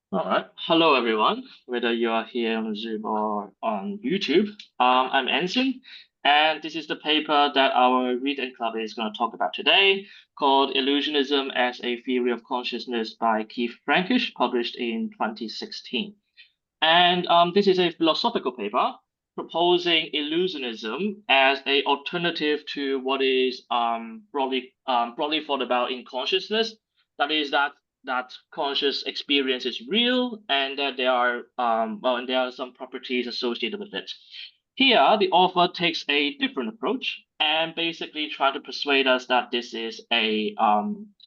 All right. Hello, everyone, whether you are here on Zoom or on YouTube. I'm Anson, and this is the paper that our Read and Club is going to talk about today, called Illusionism as a Theory of Consciousness by Keith Frankish, published in 2016. And this is a philosophical paper proposing illusionism as a alternative to what is broadly thought about in consciousness. That is that conscious experience is real and that and there are some properties associated with it. Here, the author takes a different approach and basically try to persuade us that this is a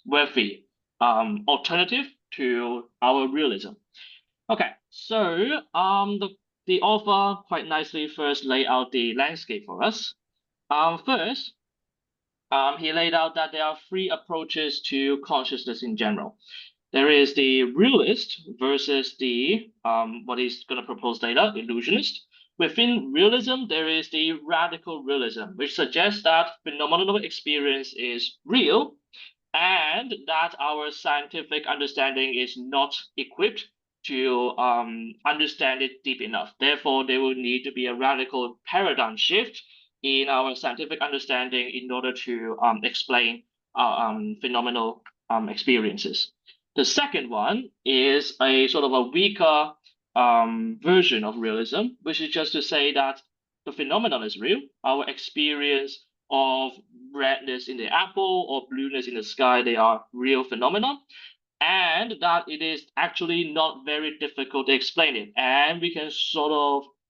worthy alternative to our realism. Okay, so the author quite nicely first lay out the landscape for us. First, he laid out that there are three approaches to consciousness in general. There is the realist versus the what he's going to propose later, illusionist. Within realism, there is the radical realism, which suggests that phenomenal experience is real and that our scientific understanding is not equipped to understand it deep enough. Therefore, there will need to be a radical paradigm shift in our scientific understanding in order to explain phenomenal experiences. The second one is a sort of a weaker version of realism, which is just to say that the phenomenon is real. Our experience of redness in the apple or blueness in the sky, they are real phenomena, and that it is actually not very difficult to explain it. And we can sort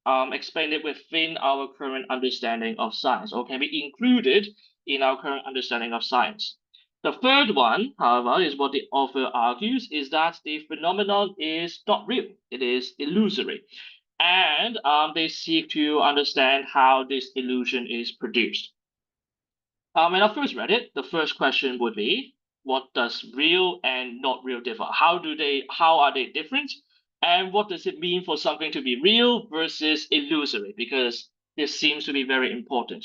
of explain it within our current understanding of science, or can be included in our current understanding of science. The third one, however, is what the author argues is that the phenomenon is not real, it is illusory. And they seek to understand how this illusion is produced. When I first read it, the first question would be, what does real and not real differ? How are they different? And what does it mean for something to be real versus illusory? Because this seems to be very important.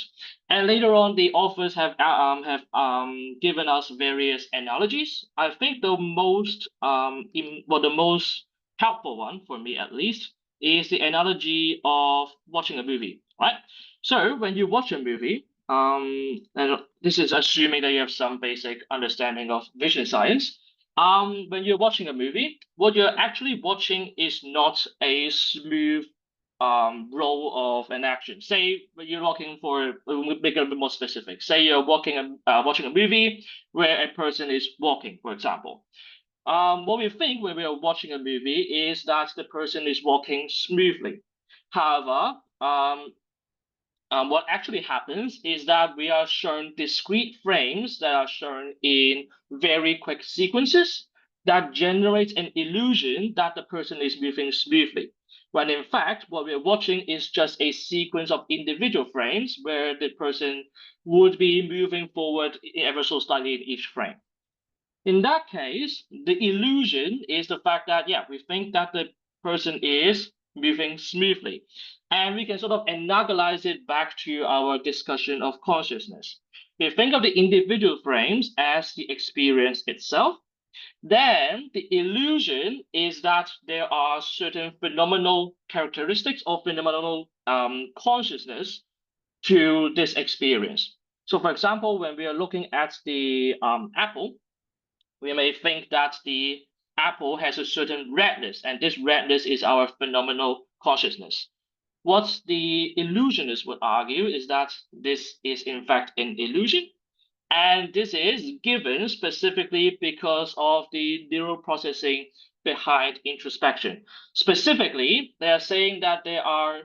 And later on, the authors have given us various analogies. I think the most helpful one for me at least is the analogy of watching a movie, right? So when you watch a movie, and this is assuming that you have some basic understanding of vision science. When you're watching a movie, what you're actually watching is not a smooth roll of an action. Say when you're looking for, we'll make it a bit more specific. Say you're watching a movie where a person is walking, for example. What we think when we are watching a movie is that the person is walking smoothly. However, what actually happens is that we are shown discrete frames that are shown in very quick sequences that generates an illusion that the person is moving smoothly. When in fact, what we're watching is just a sequence of individual frames where the person would be moving forward ever so slightly in each frame. In that case, the illusion is the fact that, yeah, we think that the person is moving smoothly. And we can sort of analogize it back to our discussion of consciousness. We think of the individual frames as the experience itself. Then the illusion is that there are certain phenomenal characteristics or phenomenal consciousness to this experience. So, for example, when we are looking at the apple, we may think that the apple has a certain redness, and this redness is our phenomenal consciousness. What the illusionist would argue is that this is in fact an illusion, and this is given specifically because of the neural processing behind introspection. Specifically, they are saying that there are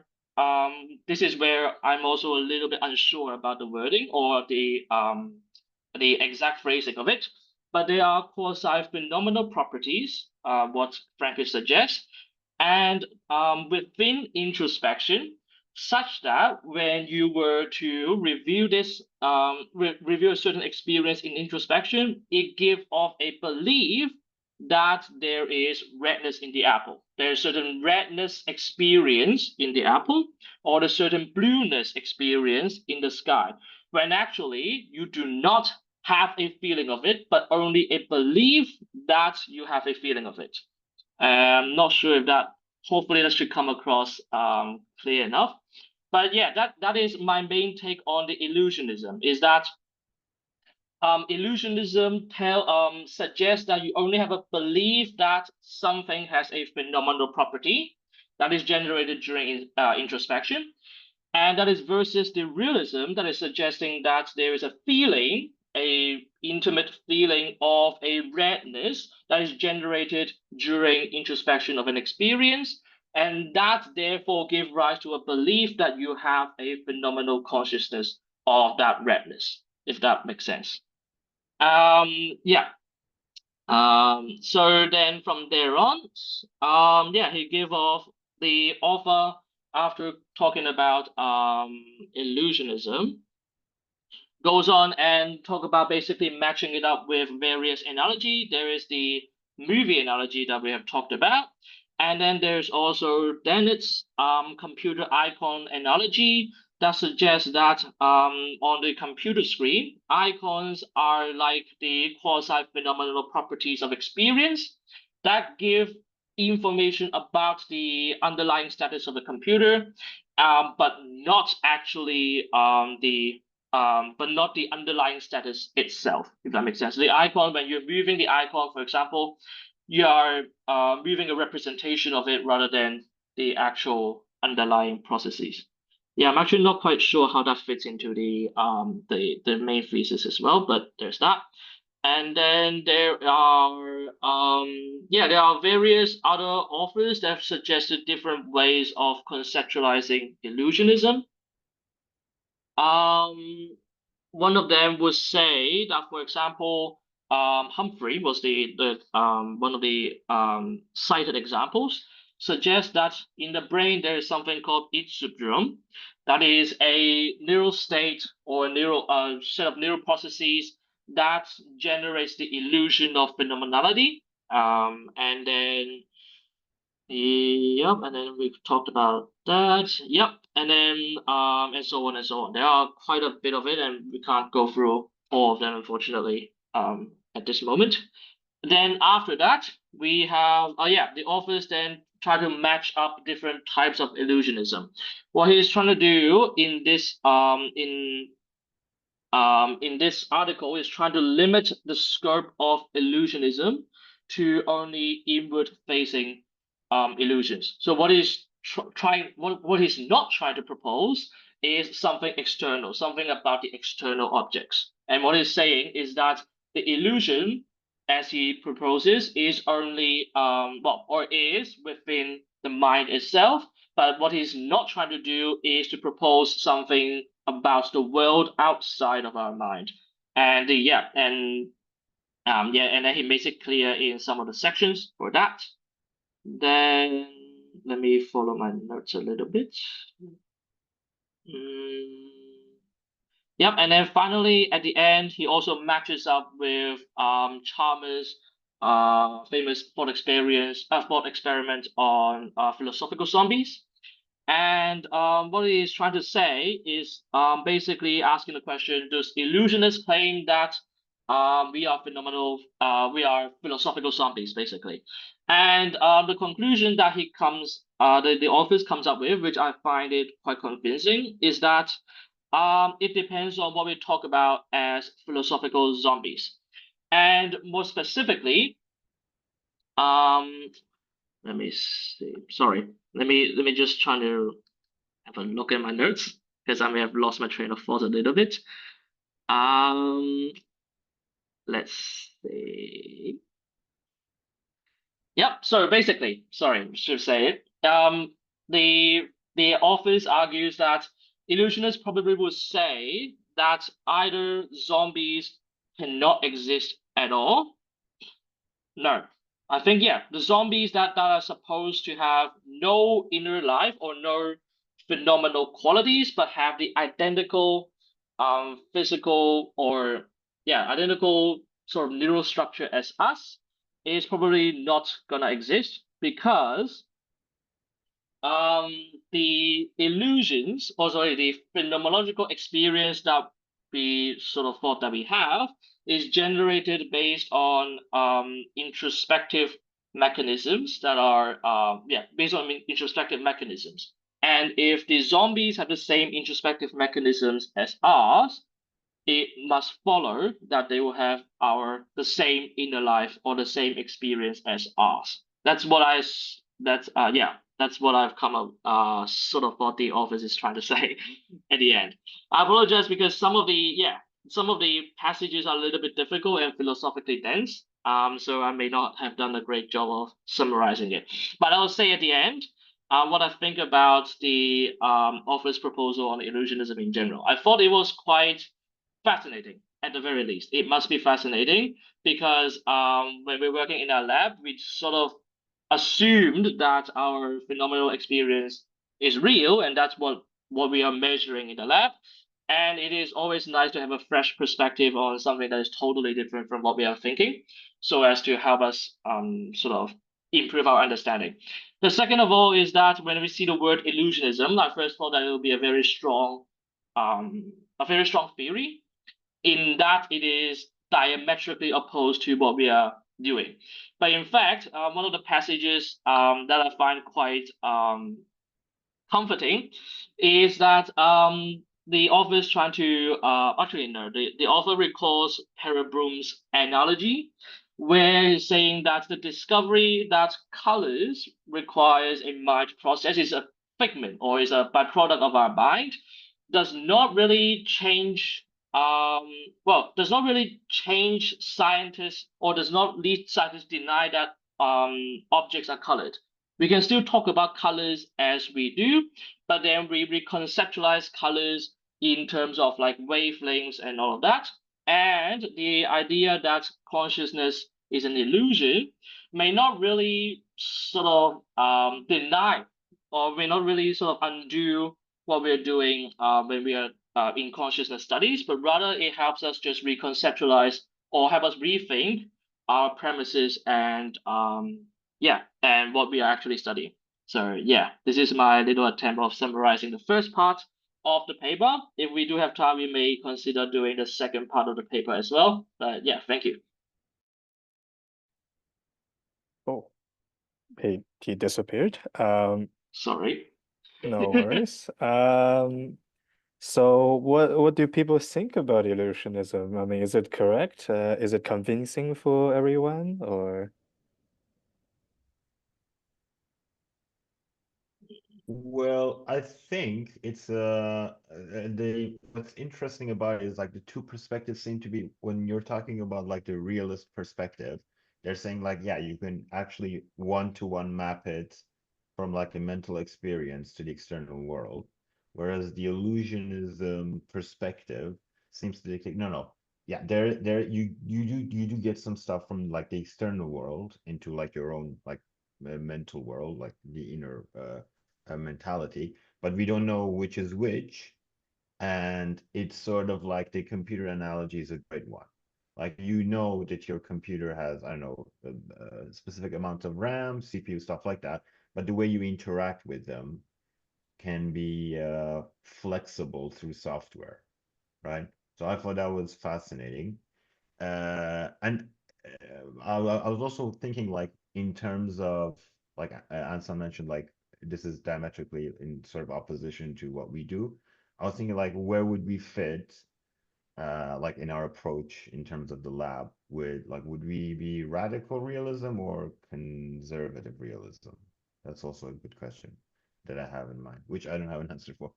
this is where I'm also a little bit unsure about the wording or the exact phrasing of it, but they are quasi-phenomenal properties, what Frankish suggests, and within introspection, such that when you were to review review a certain experience in introspection, it gives off a belief that there is redness in the apple. There's certain redness experience in the apple, or a certain blueness experience in the sky, when actually you do not have a feeling of it, but only a belief that you have a feeling of it. I'm not sure if that. Hopefully, that should come across clear enough. But yeah, that is my main take on the illusionism. Is that illusionism suggests that you only have a belief that something has a phenomenal property that is generated during introspection, and that is versus the realism that is suggesting that there is a feeling, a intimate feeling of a redness that is generated during introspection of an experience, and that therefore give rise to a belief that you have a phenomenal consciousness of that redness, if that makes sense. Yeah. So then from there on, yeah, he gave off the offer after talking about illusionism, goes on and talk about basically matching it up with various analogy. There is the movie analogy that we have talked about, and then there's also Dennett's computer icon analogy that suggests that on the computer screen, icons are like the quasi-phenomenal properties of experience that give information about the underlying status of the computer, but not actually but not the underlying status itself, if that makes sense. The icon, when you're moving the icon, for example, you are moving a representation of it rather than the actual underlying processes. Yeah, I'm actually not quite sure how that fits into the main thesis as well, but there's that. And then there are yeah, there are various other authors that have suggested different ways of conceptualizing illusionism. One of them would say that, for example, Humphrey was the one of the cited examples, suggests that in the brain there is something called itsubrum, that is a neural state or a neural set of neural processes that generates the illusion of phenomenality. And then Yep, and then we've talked about that. Yep, and so on and so on. There are quite a bit of it, and we can't go through all of them, unfortunately, at this moment. Then after that, we have yeah, the authors then try to match up different types of illusionism. What he's trying to do in this article is trying to limit the scope of illusionism to only inward facing illusions. So what he's not trying to propose is something external, something about the external objects. And what he's saying is that the illusion, as he proposes, is only well, or is within the mind itself. But what he's not trying to do is to propose something about the world outside of our mind. And yeah, yeah, and then he makes it clear in some of the sections for that. Then let me follow my notes a little bit. Yep, and then finally at the end, he also matches up with Chalmers' famous thought experiment on philosophical zombies. And what he's trying to say is basically asking the question: does illusionists claim that we are we are philosophical zombies, basically? And the conclusion that the authors comes up with, which I find it quite convincing, is that it depends on what we talk about as philosophical zombies. And more specifically, um, let me see. Sorry, let me just try to have a look at my notes because I may have lost my train of thought a little bit. Um, let's see. Yep. So basically, sorry, I should say it. The authors argues that illusionists probably would say that either zombies cannot exist at all. No. I think, yeah, the zombies that are supposed to have no inner life or no phenomenal qualities, but have the identical physical or yeah, identical sort of neural structure as us is probably not gonna exist because um the illusions, or sorry, the phenomenological experience that we sort of thought that we have is generated based on introspective mechanisms that are based on introspective mechanisms. And if the zombies have the same introspective mechanisms as us, it must follow that they will have the same inner life or the same experience as us. That's what that's what I've come up sort of what the author is trying to say at the end. I apologize because some of the passages are a little bit difficult and philosophically dense. So I may not have done a great job of summarizing it. But I'll say at the end, what I think about the author's proposal on illusionism in general. I thought it was quite fascinating at the very least. It must be fascinating because when we're working in our lab, we sort of assumed that our phenomenal experience is real, and that's what we are measuring in the lab. And it is always nice to have a fresh perspective on something that is totally different from what we are thinking, so as to help us sort of improve our understanding. The second of all is that when we see the word illusionism, I first thought that it will be a very strong theory in that it is diametrically opposed to what we are doing. But in fact, one of the passages that I find quite comforting is that the author is trying to actually no, the author recalls Parabrum's analogy, where he's saying that the discovery that colors requires a mind process is a figment or is a byproduct of our mind does not really change does not really change scientists or does not lead scientists deny that objects are colored. We can still talk about colors as we do, but then we reconceptualize colors in terms of like wavelengths and all of that. And the idea that consciousness is an illusion may not really sort of deny or may not really sort of undo what we're doing when we are in consciousness studies, but rather it helps us just reconceptualize or help us rethink our premises and and what we are actually studying. So yeah, this is my little attempt of summarizing the first part of the paper. If we do have time, we may consider doing the second part of the paper as well. But yeah, thank you. Oh, he disappeared. Sorry. No worries. So what do people think about illusionism? I mean, is it correct? Is it convincing for everyone or? Well, I think it's the what's interesting about it is like the two perspectives seem to be when you're talking about like the realist perspective, they're saying like, yeah, you can actually one-to-one map it from like a mental experience to the external world. Whereas the illusionism perspective seems to dictate, no, yeah, you do get some stuff from like the external world into like your own like mental world, like the inner mentality, but we don't know which is which. And it's sort of like the computer analogy is a great one. Like you know that your computer has, I don't know, a specific amount of RAM, CPU, stuff like that, but the way you interact with them can be flexible through software, right? So I thought that was fascinating. And I was also thinking like in terms of like Anson mentioned like this is diametrically in sort of opposition to what we do. I was thinking like where would we fit like in our approach in terms of the lab with like would we be radical realism or conservative realism? That's also a good question that I have in mind, which I don't have an answer for.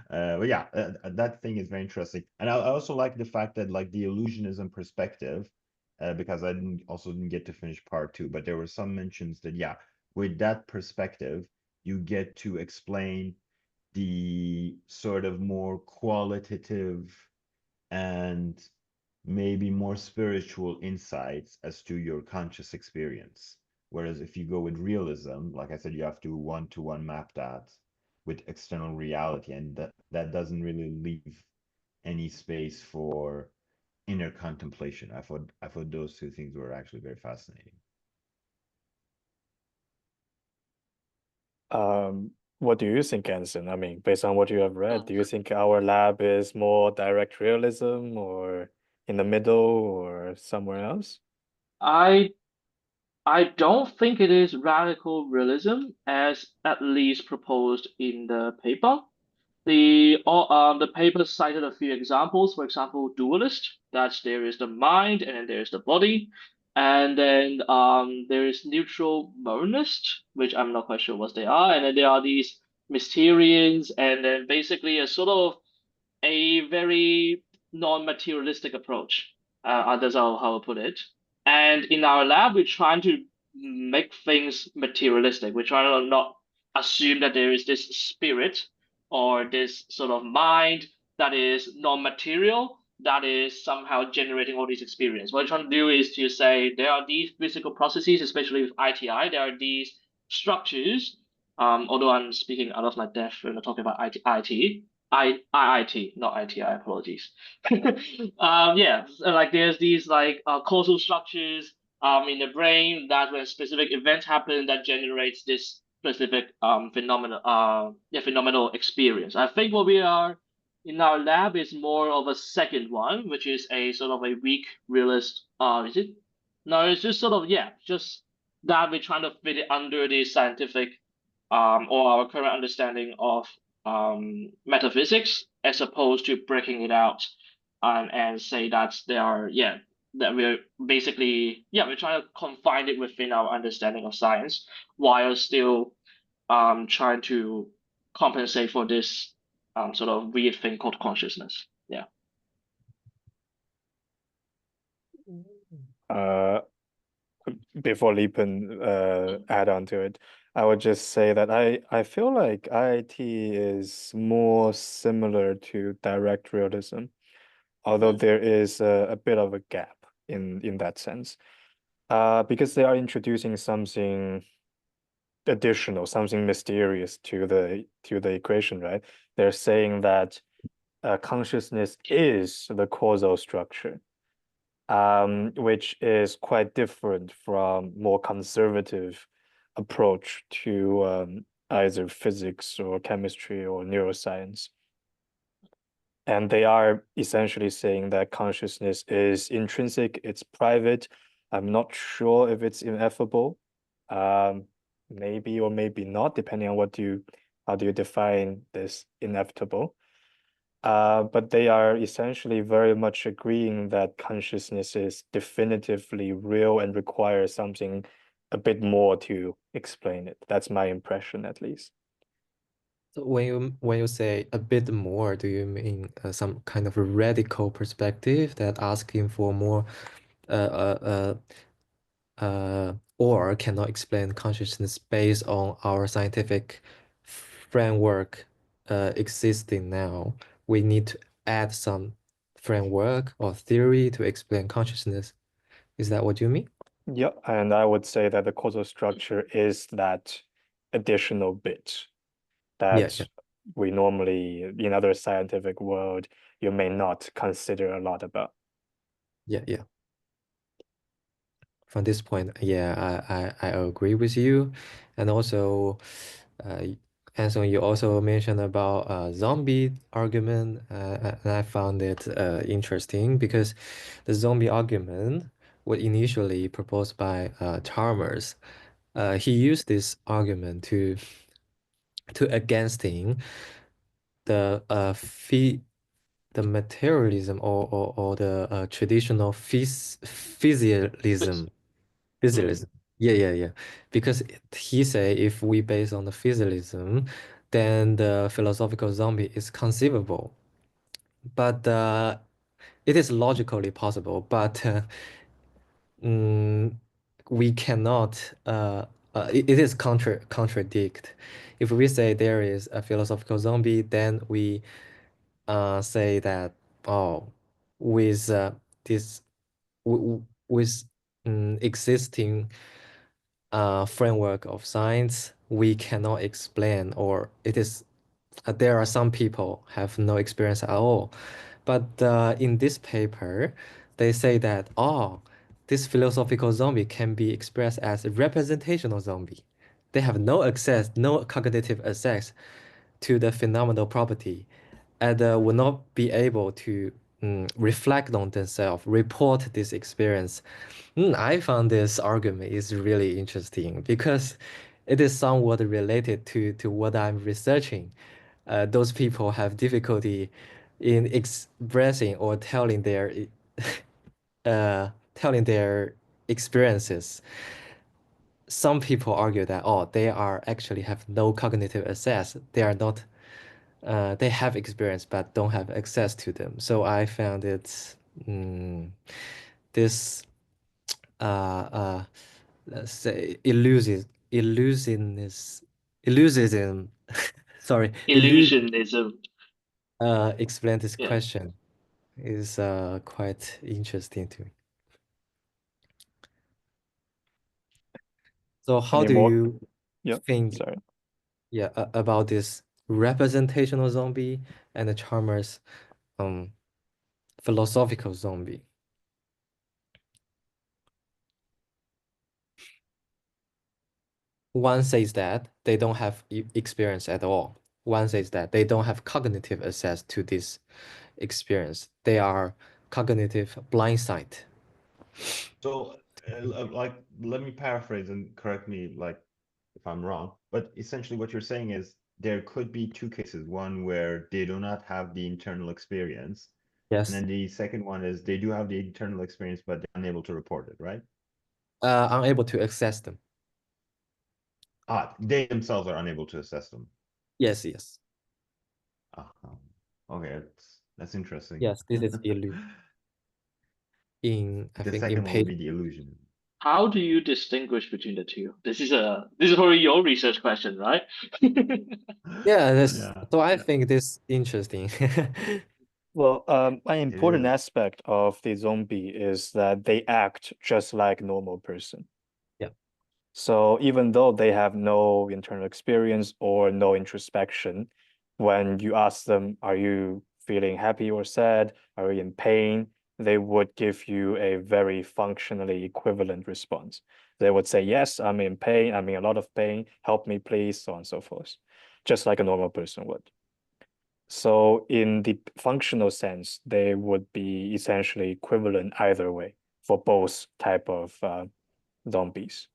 But yeah, that thing is very interesting. And I also like the fact that like the illusionism perspective, because I didn't get to finish part two, but there were some mentions that yeah, with that perspective, you get to explain the sort of more qualitative and maybe more spiritual insights as to your conscious experience. Whereas if you go with realism, like I said, you have to one-to-one map that with external reality, and that doesn't really leave any space for inner contemplation. I thought those two things were actually very fascinating. What do you think, Anson? I mean, based on what you have read, do you think our lab is more direct realism or in the middle or somewhere else? I I don't think it is radical realism as at least proposed in the paper. The paper cited a few examples. For example, dualist, that there is the mind and then there's the body. And then there is neutral monist, which I'm not quite sure what they are. And then there are these Mysterians, and then basically a sort of a very non-materialistic approach. That's how I put it. And in our lab, we're trying to make things materialistic. We're trying to not assume that there is this spirit or this sort of mind that is non-material that is somehow generating all these experiences. What we're trying to do is to say there are these physical processes, especially with ITI, there are these structures. Although I'm speaking out of my depth when I'm talking about IT, IIT, not ITI, apologies. Yeah, so like there's these like causal structures in the brain that when specific events happen that generates this specific phenomenal experience. I think what we are in our lab is more of a second one, which is a sort of a weak realist. Is it? No, it's just sort of just that we're trying to fit it under the scientific or our current understanding of metaphysics as opposed to breaking it out and say that there are that we're basically we're trying to confine it within our understanding of science while still trying to compensate for this sort of weird thing called consciousness. Yeah. Uh, Before Lipeng add on to it, I would just say that I feel like IIT is more similar to direct realism, although there is a bit of a gap in that sense. Because they are introducing something additional, something mysterious to the equation, right? They're saying that consciousness is the causal structure, which is quite different from more conservative approach to either physics or chemistry or neuroscience. And they are essentially saying that consciousness is intrinsic, it's private. I'm not sure if it's ineffable. Maybe or maybe not, depending on how do you define this inevitable. But they are essentially very much agreeing that consciousness is definitively real and requires something a bit more to explain it. That's my impression, at least. So when you say a bit more, do you mean some kind of a radical perspective that asking for more or cannot explain consciousness based on our scientific framework existing now? We need to add some framework or theory to explain consciousness. Is that what you mean? Yeah, and I would say that the causal structure is that additional bit Yeah, that we normally, in other scientific world, you may not consider a lot about. yeah. From this point, I agree with you. And also, Anson, you also mentioned about zombie argument, and I found it interesting because the zombie argument was initially proposed by Chalmers. He used this argument to against the the materialism or the traditional physialism. Physicalism. Yeah. Because he say if we base on the physicalism, then the philosophical zombie is conceivable. But it is logically possible, but mm, we cannot. It is contradict. If we say there is a philosophical zombie, then we say that oh, with this with existing framework of science, we cannot explain, or it is there are some people have no experience at all. But in this paper, they say that oh, this philosophical zombie can be expressed as a representational zombie. They have no access, no cognitive access to the phenomenal property, and will not be able to reflect on themselves, report this experience. I found this argument is really interesting because it is somewhat related to what I'm researching. Those people have difficulty in expressing or telling their experiences. Some people argue that they are actually have no cognitive access. They are not they have experience but don't have access to them. So I found it this let's say illusionism sorry Illusionism. explain this Yeah. question is quite interesting to me. So how Any do more? you Yeah, think sorry. about this representational zombie and the Chalmers philosophical zombie? One says that they don't have experience at all. One says that they don't have cognitive access to this experience. They are cognitive blindsight. So, like, let me paraphrase and correct me, like, if I'm wrong. But essentially, what you're saying is there could be two cases: one where they do not have the internal experience, and Yes. then the second one is they do have the internal experience, but they're unable to report it, right? Unable to access them. They themselves are unable to assess them. Yes, yes. Okay, that's interesting. Yes, this is I The think in second one would page. be the illusion. How do you distinguish between the two? This is probably your research question, right? Yeah, Yeah, so I think this interesting. Well, an it important is. aspect of the zombie is that they act just like normal person. Yeah. So even though they have no internal experience or no introspection, when you ask them, are you feeling happy or sad? Are you in pain? They would give you a very functionally equivalent response. They would say, yes, I'm in pain. I'm in a lot of pain. Help me, please, so on and so forth, just like a normal person would. So in the functional sense, they would be essentially equivalent either way for both type of zombies.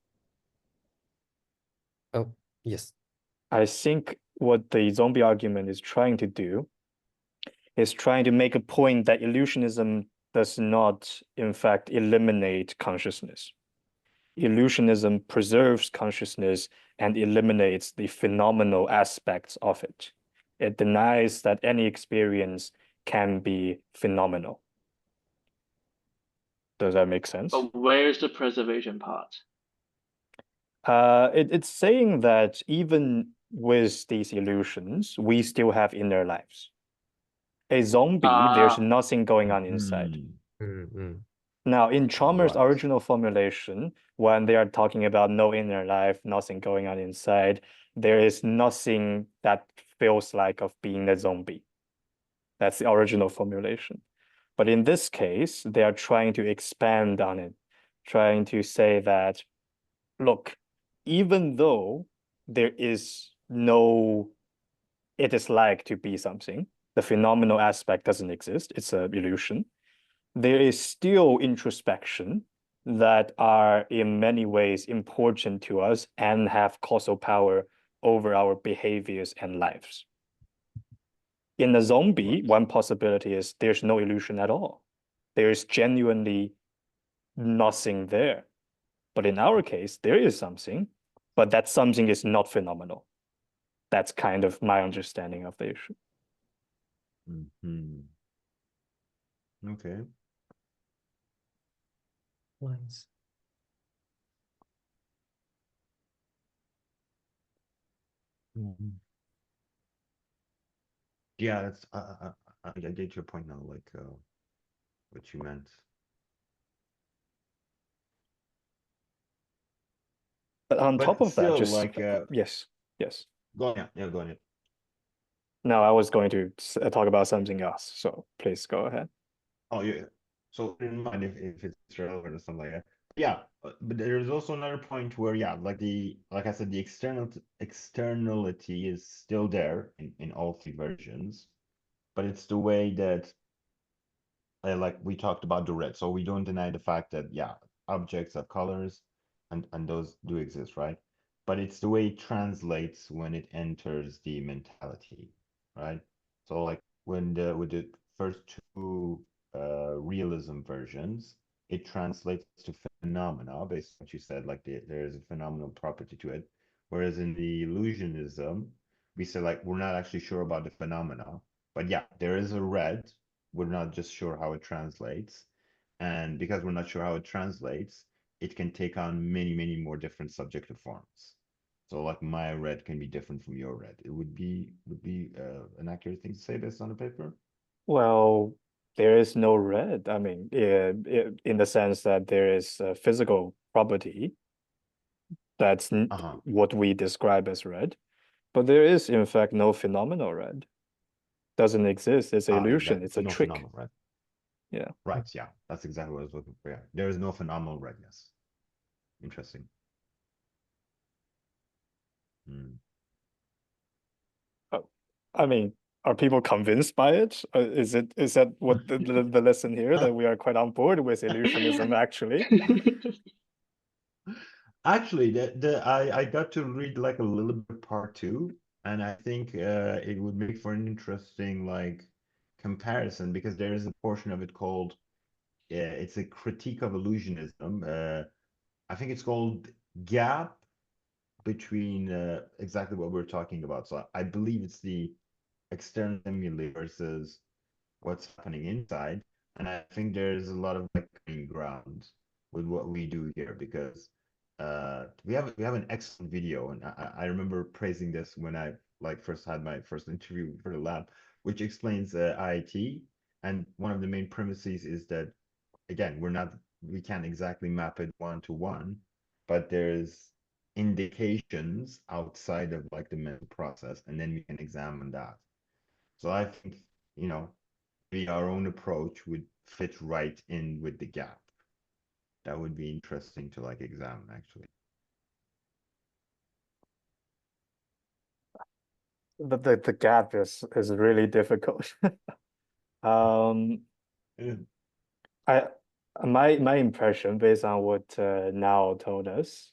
Oh, yes. I think what the zombie argument is trying to do is trying to make a point that illusionism does not, in fact, eliminate consciousness. Illusionism preserves consciousness and eliminates the phenomenal aspects of it. It denies that any experience can be phenomenal. Does that make sense? But where's the preservation part? It's saying that even with these illusions, we still have inner lives. A zombie, there's nothing going on inside. Now, in Chalmers' Right. original formulation, when they are talking about no inner life, nothing going on inside, there is nothing that feels like of being a zombie. That's the original formulation. But in this case, they are trying to expand on it, trying to say that, look, even though there is no, it is like to be something, the phenomenal aspect doesn't exist, it's an illusion, there is still introspection that are in many ways important to us and have causal power over our behaviors and lives. In a zombie, Right. one possibility is there's no illusion at all. There is genuinely nothing there. But in our case, there is something, but that something is not phenomenal. That's kind of my understanding of the issue. Okay. Lines. Yeah, that's I get your point now, like what you meant. But on top But of that, still, just like yes. go on, yeah, go on. No, I was going to talk about something else, so please go ahead. Oh yeah. So in mind if it's relevant or something like that. Yeah, but there's also another point where yeah, like I said, the externality is still there in all three versions, but it's the way that like we talked about the red, so we don't deny the fact that yeah, objects have colors, and those do exist, right? But it's the way it translates when it enters the mentality, right? So like when the with the first two realism versions, it translates to phenomena based on what you said, like there's a phenomenal property to it. Whereas in the illusionism, we say like we're not actually sure about the phenomena, but yeah, there is a red. We're not just sure how it translates. And because we're not sure how it translates, it can take on many more different subjective forms. So like my red can be different from your red. It would be an accurate thing to say based on the paper? Well, there is no red. I mean, in the sense that there is a physical property that's Uh-huh. what we describe as red, but there is in fact no phenomenal red. Doesn't exist. It's an illusion. It's a No trick. phenomenal red. Yeah. Right, yeah. That's exactly what I was looking for. Yeah. There is no phenomenal redness. Interesting. Hmm. I mean, are people convinced by it? Is that what the lesson here, that we are quite on board with illusionism actually? Actually, I got to read like a little bit part two, and I think it would make for an interesting like comparison because there is a portion of it called it's a critique of illusionism. I think it's called Gap between exactly what we're talking about. So I believe it's the external stimuli versus what's happening inside. And I think there's a lot of like common ground with what we do here because we have an excellent video, and I remember praising this when I like first had my first interview for the lab, which explains IIT. And one of the main premises is that again, we can't exactly map it one to one, but there's indications outside of like the mental process, and then we can examine that. So I think, you know, maybe our own approach would fit right in with the gap. That would be interesting to like examine actually. But the gap is really difficult. Um, Yeah. I my impression based on what Now told us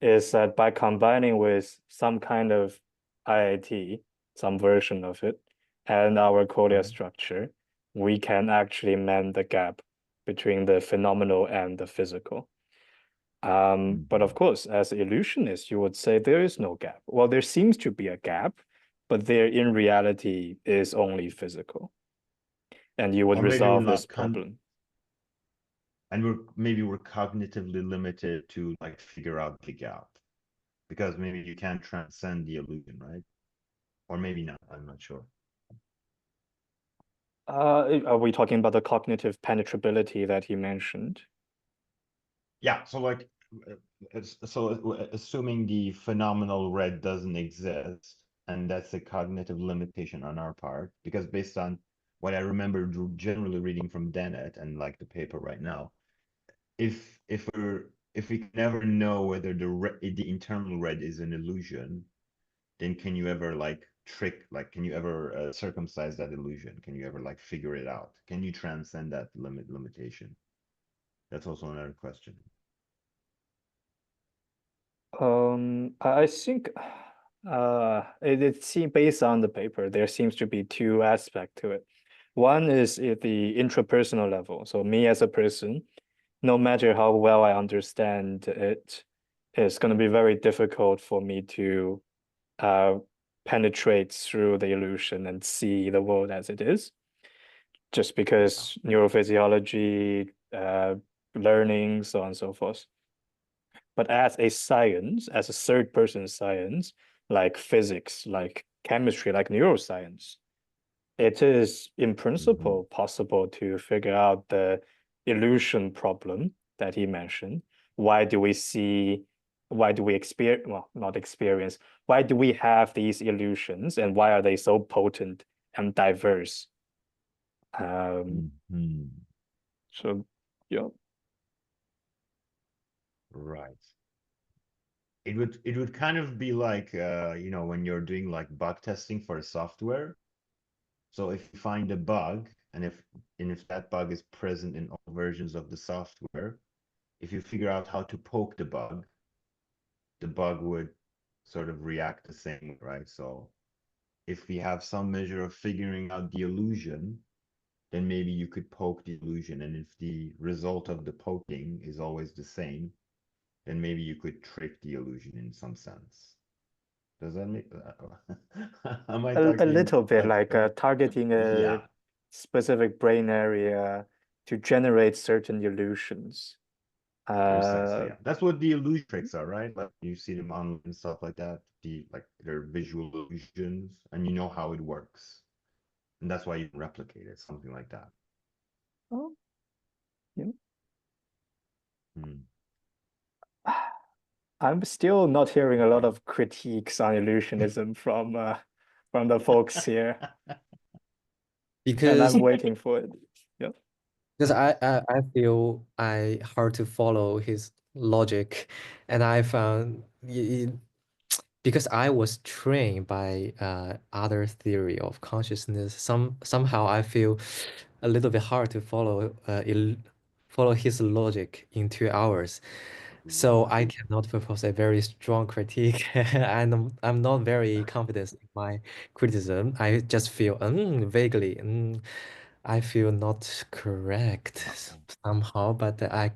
is that by combining with some kind of IIT, some version of it, and our qualia structure, we can actually mend the gap between the phenomenal and the physical. But of course, as an illusionist, you would say there is no gap. Well, there seems to be a gap, but there in reality is only physical. And you would Or maybe we're resolve this not problem. and we're cognitively limited to like figure out the gap because maybe you can't transcend the illusion, right? Or maybe not, I'm not sure. Are we talking about the cognitive penetrability that he mentioned? Yeah, so like assuming the phenomenal red doesn't exist, and that's a cognitive limitation on our part, because based on what I remember generally reading from Dennett and like the paper right now, if we can never know whether the internal red is an illusion, then can you ever like can you ever circumcise that illusion? Can you ever like figure it out? Can you transcend that limitation? That's also another question. I think it seems based on the paper, there seems to be two aspects to it. One is at the intrapersonal level. So me as a person, no matter how well I understand it, it's going to be very difficult for me to penetrate through the illusion and see the world as it is, just because neurophysiology, learning, so on and so forth. But as a science, as a third person science, like physics, like chemistry, like neuroscience, it is in principle possible to figure out the illusion problem that he mentioned. Why do we experience, well, not experience, why do we have these illusions and why are they so potent and diverse? So, yeah. Right. It would kind of be like you know when you're doing like bug testing for a software. So if you find a bug And if that bug is present in all versions of the software, if you figure out how to poke the bug would sort of react the same way, right? So if we have some measure of figuring out the illusion, then maybe you could poke the illusion. And if the result of the poking is always the same, then maybe you could trick the illusion in some sense. Does that make am I A talking little bit like like targeting a yeah, specific brain area to generate certain illusions. precisely, yeah. That's what the illusion tricks are, right? Like you see them on and stuff like that. They're visual illusions, and you know how it works. And that's why you replicate it, something like that. Oh, yeah. Hmm. I'm still not hearing a lot of critiques on illusionism from the folks here, and Because I'm waiting for it. Yeah. because I feel hard to follow his logic, and I found because I was trained by other theory of consciousness, somehow I feel a little bit hard to follow his logic in 2 hours. So I cannot propose a very strong critique, and I'm not very confident in my criticism. I just feel vaguely, I feel not correct somehow, but I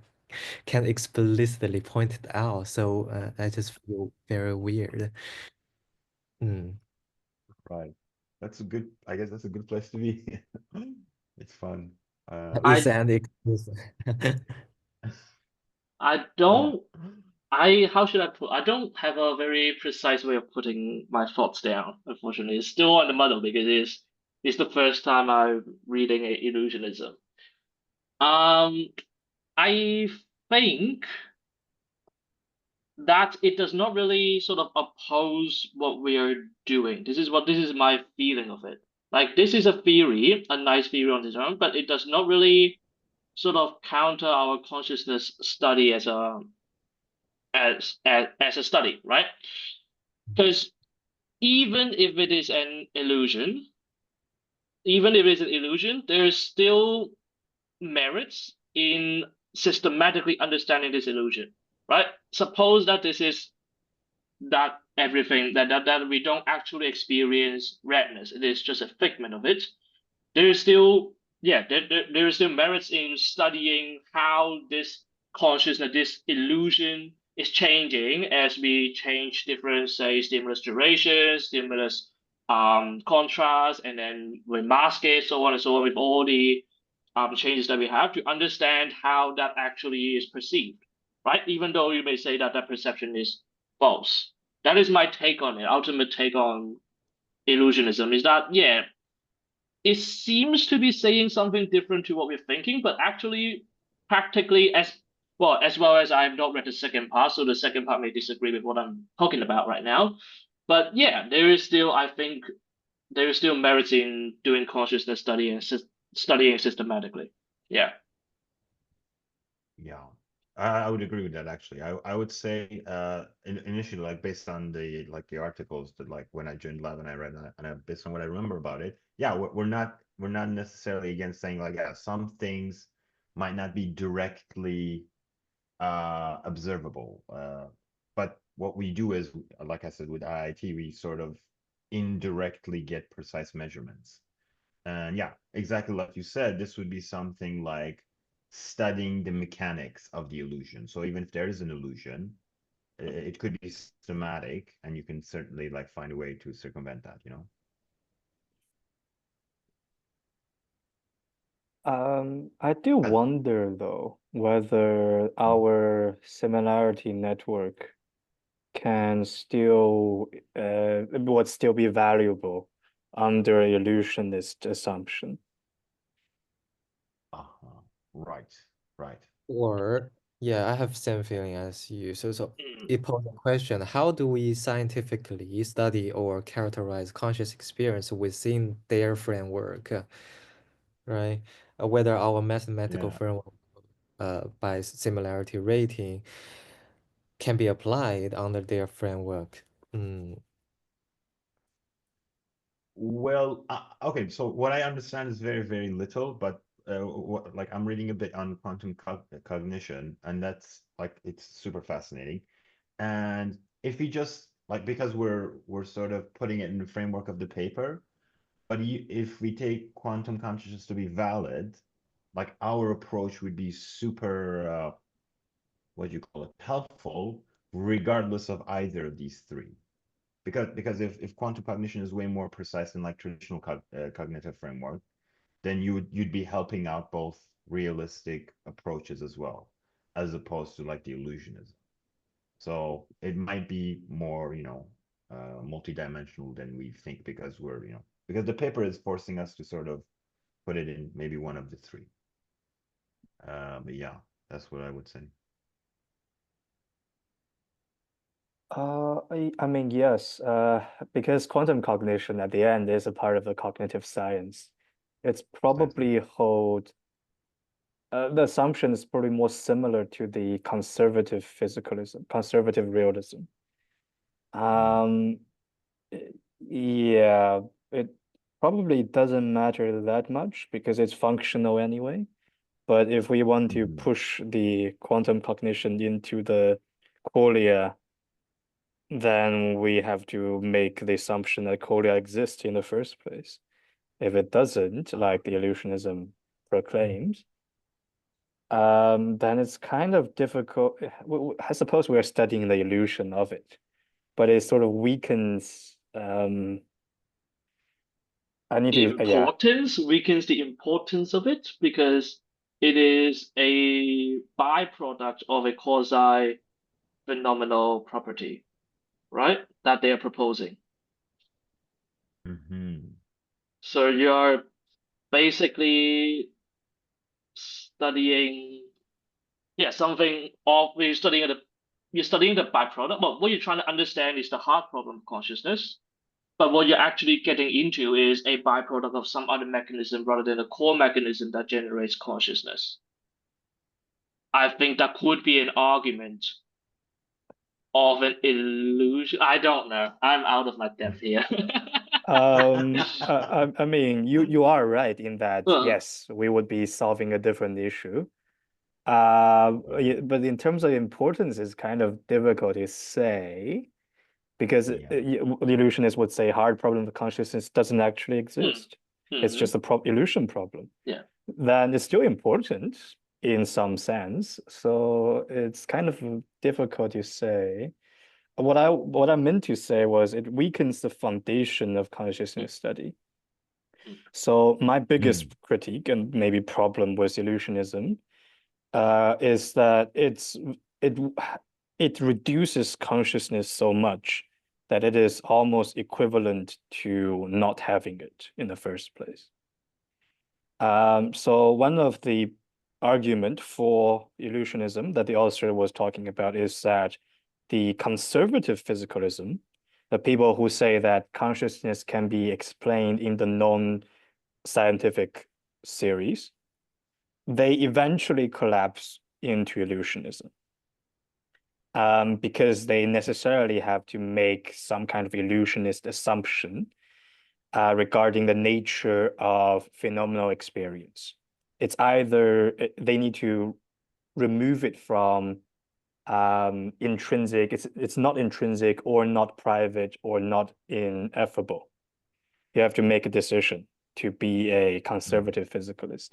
can't explicitly point it out. So I just feel very weird. Mm. Right. I guess that's a good place to be. It's fun. It's I an excuse. I Yeah. don't how should I put, I don't have a very precise way of putting my thoughts down, unfortunately. It's still on the muddle because it's the first time I'm reading a illusionism. Um I think that it does not really sort of oppose what we are doing. This is my feeling of it. Like this is a theory, a nice theory on its own, but it does not really sort of counter our consciousness study as a study, right? Because even if it is an illusion, even if it's an illusion, there is still merits in systematically understanding this illusion, right? Suppose that this is that everything that we don't actually experience redness. It is just a figment of it. There is still there is still merits in studying how this consciousness, this illusion is changing as we change different, say, stimulus duration, stimulus contrast, and then we mask it, so on and so on, with all the changes that we have to understand how that actually is perceived, right? Even though you may say that that perception is false. That is my take on it. Ultimate take on illusionism is that, yeah, it seems to be saying something different to what we're thinking, but actually, practically, as well as I've not read the second part, so the second part may disagree with what I'm talking about right now. But yeah, there is still, I think, there is still merit in doing consciousness study and studying systematically. Yeah. Yeah, I would agree with that actually. I would say initially, like based on the articles that like when I joined lab and I read and based on what I remember about it, yeah, we're not necessarily against saying like, yeah, some things might not be directly observable. But what we do is, like I said, with IIT, we sort of indirectly get precise measurements. And yeah, exactly like you said, this would be something like studying the mechanics of the illusion. So even if there is an illusion, it could be systematic, and you can certainly like find a way to circumvent that, you know? I do As- wonder though whether our similarity network can still would still be valuable under illusionist assumption. uh-huh. Right, right. Or yeah, I have same feeling as you. So Mm. it poses a question: how do we scientifically study or characterize conscious experience within their framework, right? Whether our mathematical Yeah. framework by similarity rating can be applied under their framework. Mm. Well, okay. So what I understand is very, very little, but like I'm reading a bit on quantum cognition, and that's like it's super fascinating. And if we just like because we're sort of putting it in the framework of the paper, but if we take quantum consciousness to be valid, like our approach would be super what do you call it, helpful, regardless of either of these three. Because if quantum cognition is way more precise than like traditional cognitive framework, then you'd be helping out both realistic approaches as well, as opposed to like the illusionism. So it might be more, multidimensional than we think because because the paper is forcing us to sort of put it in maybe one of the three. But yeah, that's what I would say. I mean, yes, because quantum cognition at the end is a part of the cognitive science. It's probably hold the assumption is probably more similar to the conservative physicalism, conservative realism. Yeah, it probably doesn't matter that much because it's functional anyway. But if we want to push the quantum cognition into the qualia, then we have to make the assumption that qualia exists in the first place. If it doesn't, like the illusionism proclaims, then it's kind of difficult. I suppose we're studying the illusion of it, but it sort of weakens. I need to, yeah. Weakens the importance of it because it is a byproduct of a quasi-phenomenal property, right? That they are proposing. So you're basically studying, something of you're studying the byproduct. Well, what you're trying to understand is the hard problem of consciousness. But what you're actually getting into is a byproduct of some other mechanism rather than a core mechanism that generates consciousness. I think that could be an argument of an illusion. I don't know. I'm out of my depth here. I mean, you are right in that, yes, we would be solving a different issue. But in terms of importance, it's kind of difficult to say because the illusionists would say hard problem of consciousness doesn't actually exist. It's just a illusion problem. Yeah. Then it's still important in some sense. So it's kind of difficult to say. What I meant to say was it weakens the foundation of consciousness study. So my biggest critique and maybe problem with illusionism is that it reduces consciousness so much that it is almost equivalent to not having it in the first place. So one of the argument for illusionism that the author was talking about is that the conservative physicalism, the people who say that consciousness can be explained in the non-scientific series, they eventually collapse into illusionism. Because they necessarily have to make some kind of illusionist assumption regarding the nature of phenomenal experience. It's either they need to remove it from intrinsic, it's not intrinsic or not private or not ineffable. You have to make a decision to be a conservative physicalist.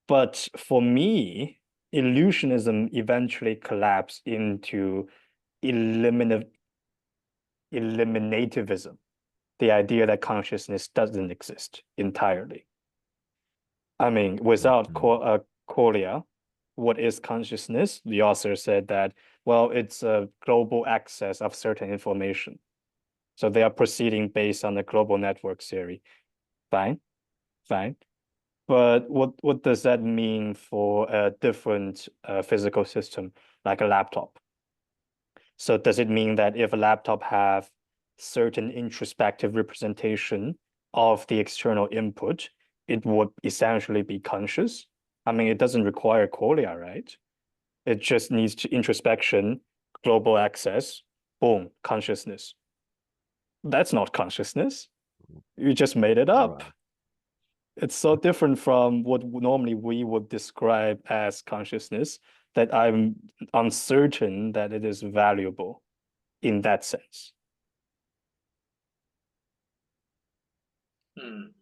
But for me, illusionism eventually collapsed into eliminativism, the idea that consciousness doesn't exist entirely. I mean, without qualia, what is consciousness? The author said that, well, it's a global access of certain information. So they are proceeding based on the global network theory. Fine. But what does that mean for a different physical system, like a laptop? So does it mean that if a laptop have certain introspective representation of the external input, it would essentially be conscious? I mean, it doesn't require qualia, right? It just needs to introspection, global access, boom, consciousness. That's not consciousness. You just made it All up. right. It's so different from what normally we would describe as consciousness that I'm uncertain that it is valuable in that sense.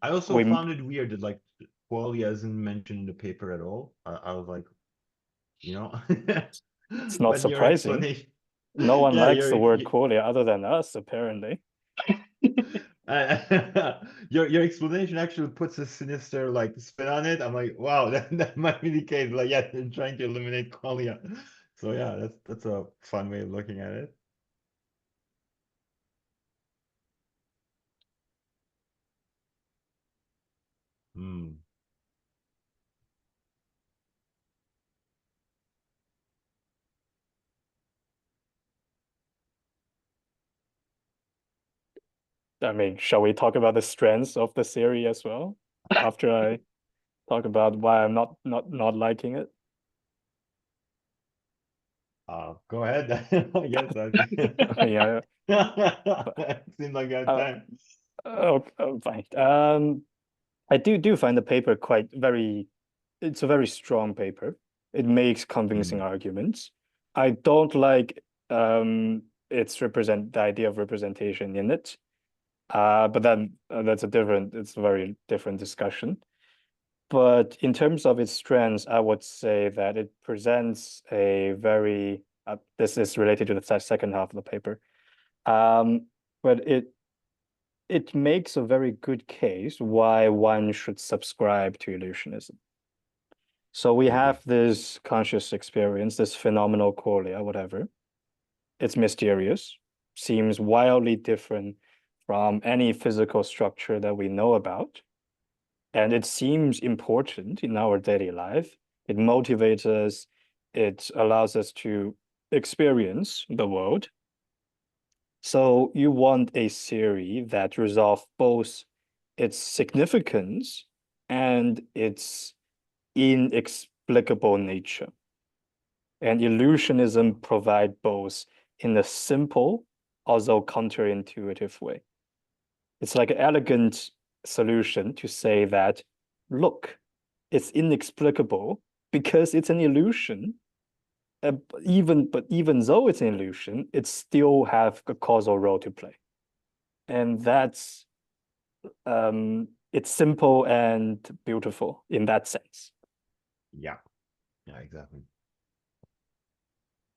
I also We found it weird that like qualia isn't mentioned in the paper at all. I was like, you know, It's not but your surprising. explanation, No one yeah, likes the word qualia other than us, apparently. your explanation actually puts a sinister like spin on it. I'm like, wow, that might be the case. Like, yeah, they're trying to eliminate qualia. So yeah, that's a fun way of looking at it. Hmm. I mean, shall we talk about the strengths of the theory as well after I talk about why I'm not liking it? Go ahead. I guess I think Yeah. it seemed like that Uh, time. fine. I do find the paper it's a very strong paper. It makes convincing Mm. arguments. I don't like the idea of representation in it. But then it's a very different discussion. But in terms of its strengths, I would say that it presents a very, this is related to the second half of the paper. But it makes a very good case why one should subscribe to illusionism. So we have this conscious experience, this phenomenal qualia, whatever. It's mysterious, seems wildly different from any physical structure that we know about. And it seems important in our daily life. It motivates us, it allows us to experience the world. So you want a theory that resolves both its significance and its inexplicable nature. And illusionism provide both in a simple, although counterintuitive way. It's like an elegant solution to say that, look, it's inexplicable because it's an illusion. But even though it's an illusion, it still have a causal role to play. And that's it's simple and beautiful in that sense. Yeah, exactly.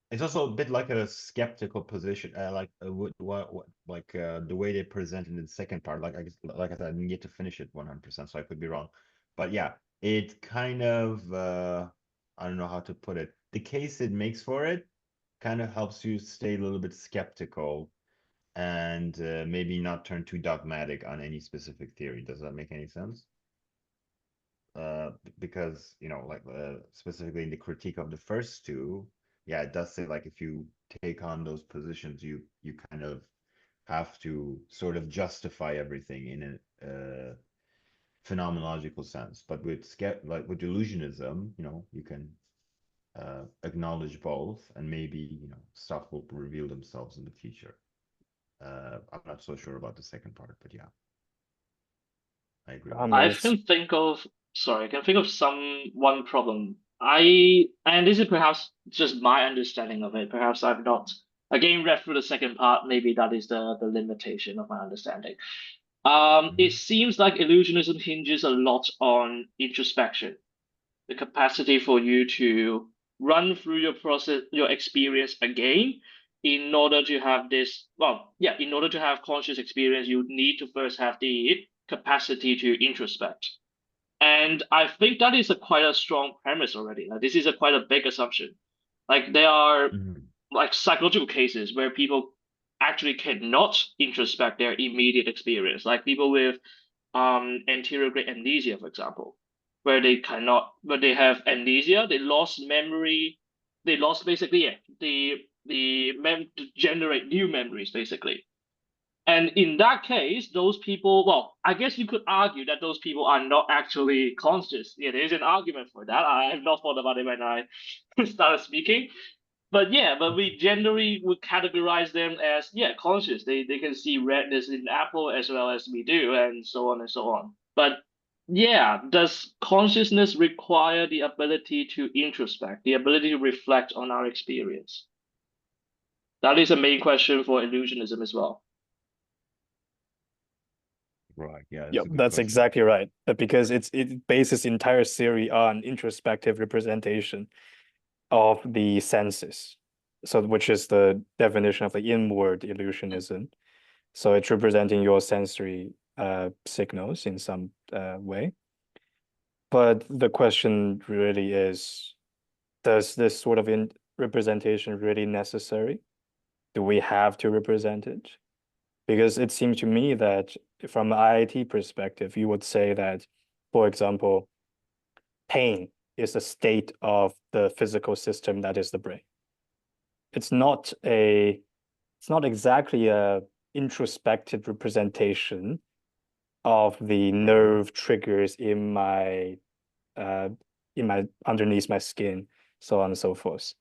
It's also a bit like a skeptical position, like the way they present in the second part. Like like I said, I didn't get to finish it 100%, so I could be wrong. But yeah, it kind of I don't know how to put it. The case it makes for it kind of helps you stay a little bit skeptical and maybe not turn too dogmatic on any specific theory. Does that make any sense? Because like specifically in the critique of the first two, yeah, it does say like if you take on those positions, you kind of have to sort of justify everything in a phenomenological sense. But like with illusionism, you can acknowledge both, and maybe stuff will reveal themselves in the future. I'm not so sure about the second part, but yeah, I agree with I that. can think of I can think of one problem. And this is perhaps just my understanding of it. Perhaps I've not again read through the second part. Maybe that is the limitation of my understanding. It seems like illusionism hinges a lot on introspection, the capacity for you to run through your process, your experience again, in order to have in order to have conscious experience, you need to first have the capacity to introspect. And I think that is quite a strong premise already. Like, this is quite a big assumption. Like, there are like psychological cases where people actually cannot introspect their immediate experience, like people with anterior great amnesia, for example, where they have amnesia, they lost memory, they lost basically to generate new memories basically. And in that case, those people, well, I guess you could argue that those people are not actually conscious. Yeah, there is an argument for that. I have not thought about it when I started speaking. But yeah, but we generally would categorize them as, yeah, conscious. They can see redness in apple as well as we do, and so on and so on. But yeah, does consciousness require the ability to introspect, the ability to reflect on our experience? That is a main question for illusionism as well. Right. Yeah, that's Yep, a good that's question. exactly right. Because it bases the entire theory on introspective representation of the senses. So which is the definition of the inward illusionism. So it's representing your sensory signals in some way. But the question really is, does this sort of representation really necessary? Do we have to represent it? Because it seems to me that from an IIT perspective, you would say that, for example, pain is a state of the physical system that is the brain. It's not exactly a introspective representation of the nerve triggers in my underneath my skin, so on and so forth.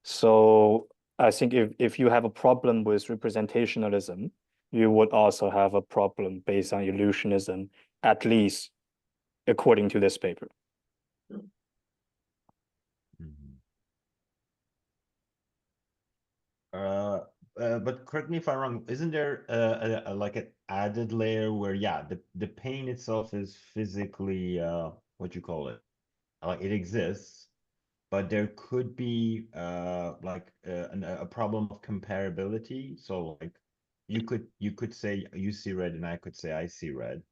So I think if you have a problem with representationalism, you would also have a problem based on illusionism, at least according to this paper. Mhm. But correct me if I'm wrong, isn't there like an added layer where, yeah, the pain itself is physically what you call it? Like it exists, but there could be like a problem of comparability. So like you could say you see red and I could say I see red,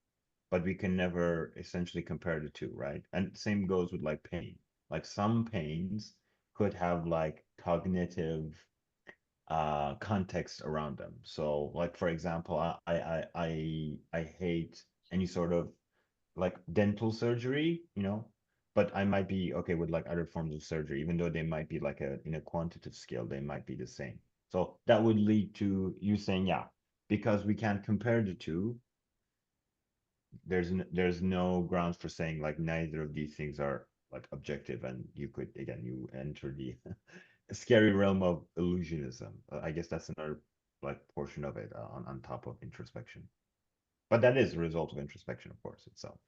but we can never essentially compare the two, right? And same goes with like pain. Like some pains could have like cognitive context around them. So like for example, I hate any sort of like dental surgery, you know, but I might be okay with like other forms of surgery, even though they might be like a in a quantitative scale, they might be the same. So that would lead to you saying, yeah, because we can't compare the two, there's no grounds for saying like neither of these things are like objective, and you could again you enter the scary realm of illusionism. I guess that's another like portion of it on top of introspection, but that is a result of introspection, of course, itself,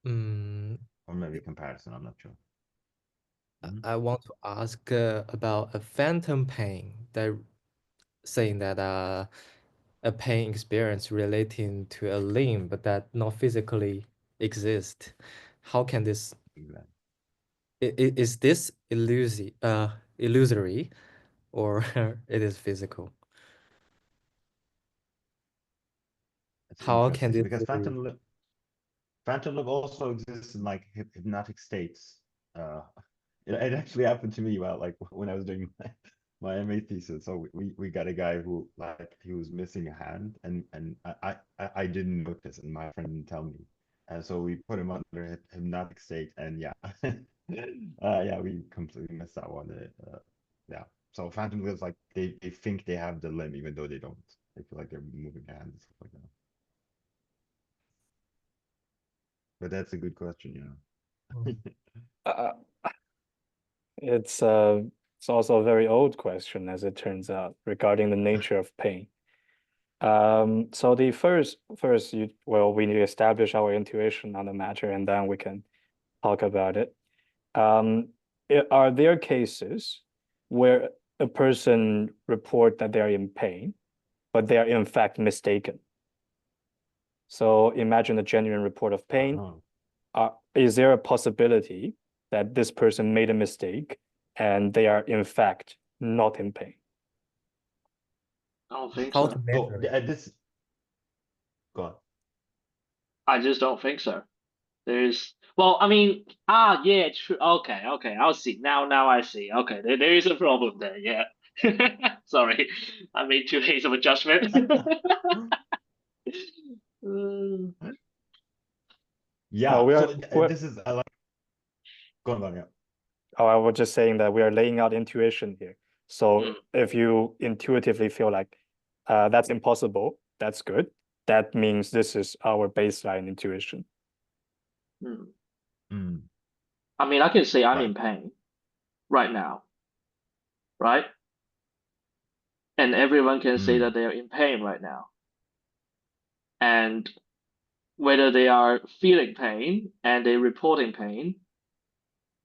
Mm, or maybe comparison. I'm not sure. Mhm. I want to ask about a phantom pain that saying that a pain experience relating to a limb but that not physically exist. How can this Exactly. is this illusory or it is physical? It's How can interesting this because be? phantom limb also exists in like hypnotic states. It actually happened to me while like when I was doing my MA thesis. So we got a guy who like he was missing a hand, and I didn't notice, and my friend didn't tell me, and so we put him under hypnotic state, and yeah, yeah, we completely missed that one. Yeah, so phantom limbs like they think they have the limb even though they don't. They feel like they're moving their hands and stuff like that. But that's a good question, you know. Uh, it's also a very old question, as it turns out, regarding the nature of pain. So the first we need to establish our intuition on the matter, and then we can talk about it. Are there cases where a person report that they are in pain, but they are in fact mistaken? So imagine a genuine report of pain. Is there a possibility that this person made a mistake and they are in fact not in pain? I don't think How so. to So measure it? this go on. I just don't think so. There's, well, I mean, yeah, true. Okay, okay, I'll see. Now I see. Okay, there is a problem there. Yeah. Sorry, I made too hasty of a judgment. Mm, Yeah, We so are we're, this is I like go on, yeah. I was just saying that we are laying out intuition here. So mm, if you intuitively feel like that's impossible, that's good. That means this is our baseline intuition. mm. Mm, I mean, I can say I'm right. in pain right now. right? And everyone can say Mm. that they are in pain right now. And whether they are feeling pain and they're reporting pain,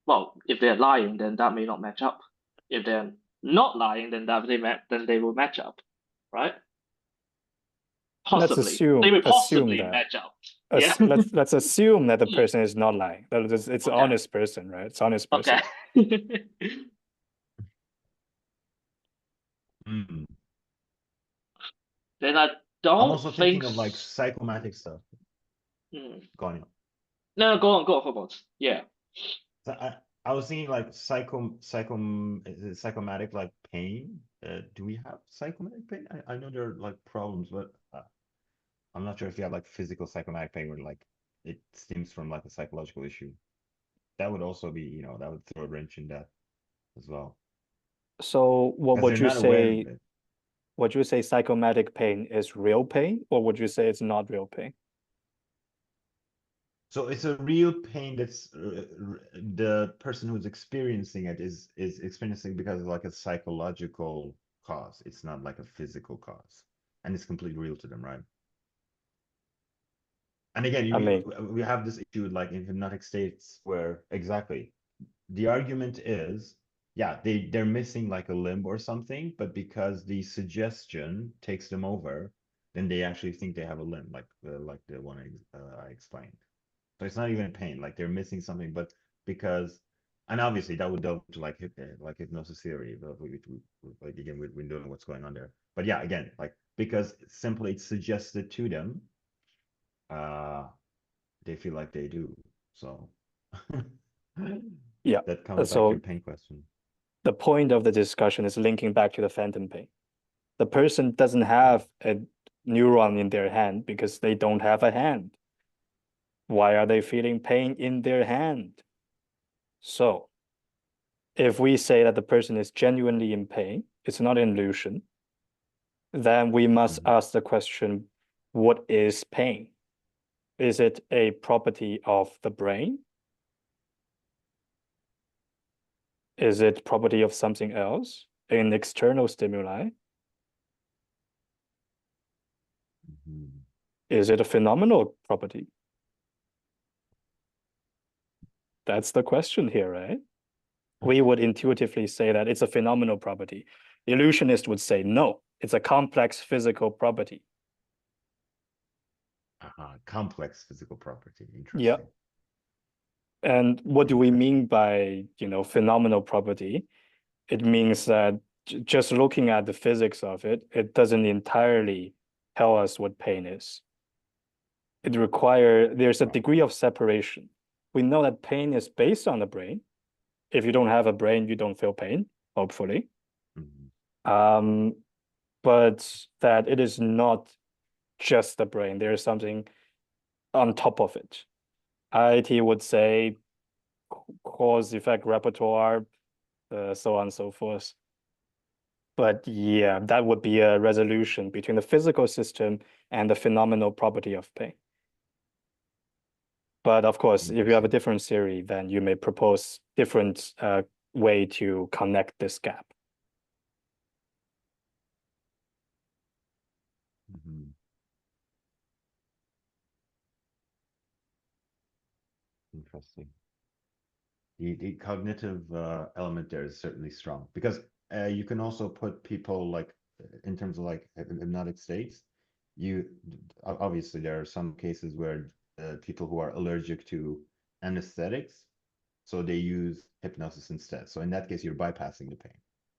well, if they're lying, then that may not match up. If they're not lying, then then they will match up, right? Let's Possibly. They will assume possibly that. match up. Yeah. Let's assume that the person is not lying. That it's an Okay. honest person, right? It's an honest person. Okay. Mm. Then I I'm don't also think. thinking of like psychomatic stuff. Mm. Go on. No, go on, Hormoz. Yeah. So I was thinking like psychomatic like pain. Do we have psychomatic pain? I know there are like problems, but I'm not sure if you have like physical psychomatic pain where like it stems from like a psychological issue. That would also be, you know, that would throw a wrench in that as well. So what Because would they're you not aware say? of it. Would you say psychomatic pain is real pain, or would you say it's not real pain? So it's a real pain that's the person who's experiencing it is experiencing because of like a psychological cause. It's not like a physical cause, and it's completely real to them, right? And again, I mean, we have this issue like in hypnotic states where exactly the argument is, yeah, they're missing like a limb or something, but because the suggestion takes them over, then they actually think they have a limb, like the one I explained. So it's not even pain, like they're missing something, but because, and obviously that would delve to like hypnosis theory, but like again, we don't know what's going on there. But yeah, again, like because simply it's suggested to them, uh, they feel like they do. So yeah. that comes back to your So pain question. the point of the discussion is linking back to the phantom pain. The person doesn't have a neuron in their hand because they don't have a hand. Why are they feeling pain in their hand? So if we say that the person is genuinely in pain, it's not an illusion, then we must ask the question, what is pain? Is it a property of the brain? Is it property of something else, an external stimuli? Is it a phenomenal property? That's the question here, right? We would intuitively say that it's a phenomenal property. The illusionist would say, no, it's a complex physical property. Complex physical property. Interesting. Yeah. And what do we mean by, phenomenal property? It means that just looking at the physics of it, it doesn't entirely tell us what pain is. There's a degree of separation. We know that pain is based on the brain. If you don't have a brain, you don't feel pain, hopefully. But that it is not just the brain. There is something on top of it. IIT would say cause effect repertoire, so on and so forth. But yeah, that would be a resolution between the physical system and the phenomenal property of pain. But of course, if you have a different theory, then you may propose different way to connect this gap. Interesting. The cognitive element there is certainly strong because you can also put people like in terms of like hypnotic states. Obviously there are some cases where people who are allergic to anesthetics, so they use hypnosis instead. So in that case, you're bypassing the pain.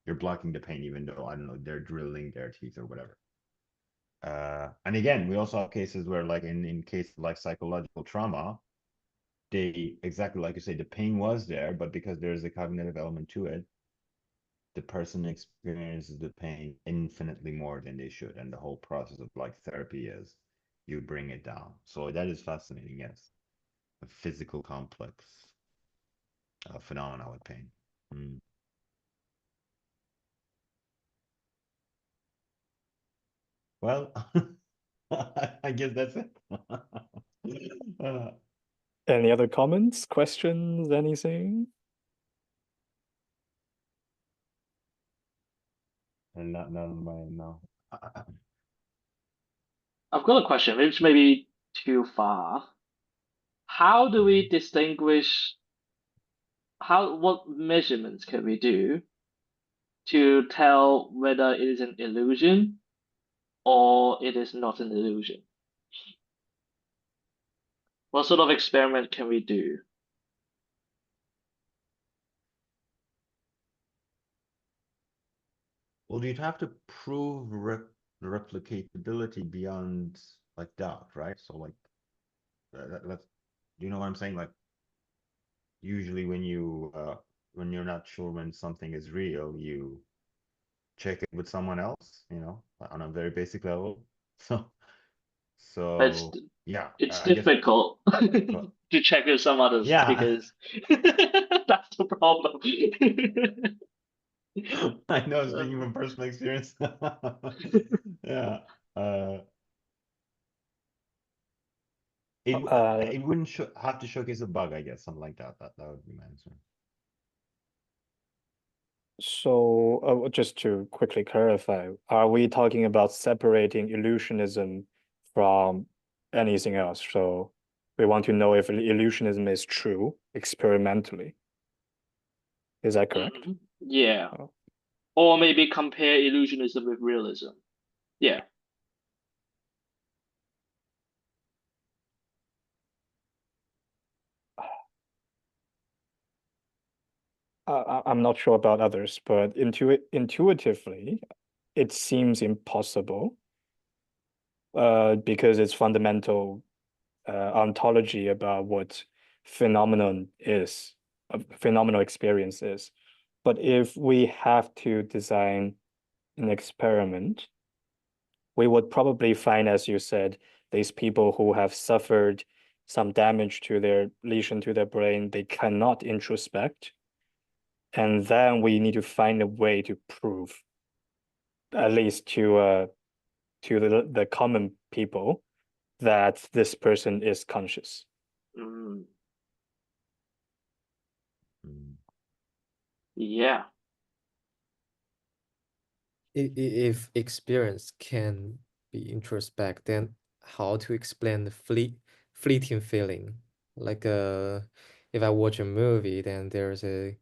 You're blocking the pain, even though I don't know they're drilling their teeth or whatever. And again, we also have cases where, like in case of like psychological trauma, they exactly like you say, the pain was there, but because there's a cognitive element to it, the person experiences the pain infinitely more than they should. And the whole process of like therapy is you bring it down. So that is fascinating, yes. A physical complex phenomena with pain. Well, I guess that's it. Any other comments, questions, anything? And not in my no. I've got a question, which may be too far. How do we distinguish what measurements can we do to tell whether it is an illusion or it is not an illusion? What sort of experiment can we do? Well, you'd have to prove replicability beyond like doubt, right? So like that's you know what I'm saying? Like usually when you're not sure when something is real, you check it with someone else, you know, on a very basic level. So But it's so yeah, it's I guess difficult but to check with some others yeah, because that's the problem. I know speaking from personal experience. Yeah. Uh it wouldn't have to showcase a bug, I guess, something like that. That would be my answer. So, just to quickly clarify, are we talking about separating illusionism from anything else? So we want to know if illusionism is true experimentally. Is that correct? Yeah. Oh. Or maybe compare illusionism with realism. Yeah. I'm not sure about others, but intuitively, it seems impossible because it's fundamental ontology about what phenomenon is, a phenomenal experience is. But if we have to design an experiment, we would probably find, as you said, these people who have suffered some damage to their lesion to their brain, they cannot introspect. And then we need to find a way to prove, at least to the common people, that this person is conscious. Mm, Mm. yeah. If experience can be introspect, then how to explain the fleeting feeling? Like if I watch a movie, then there's a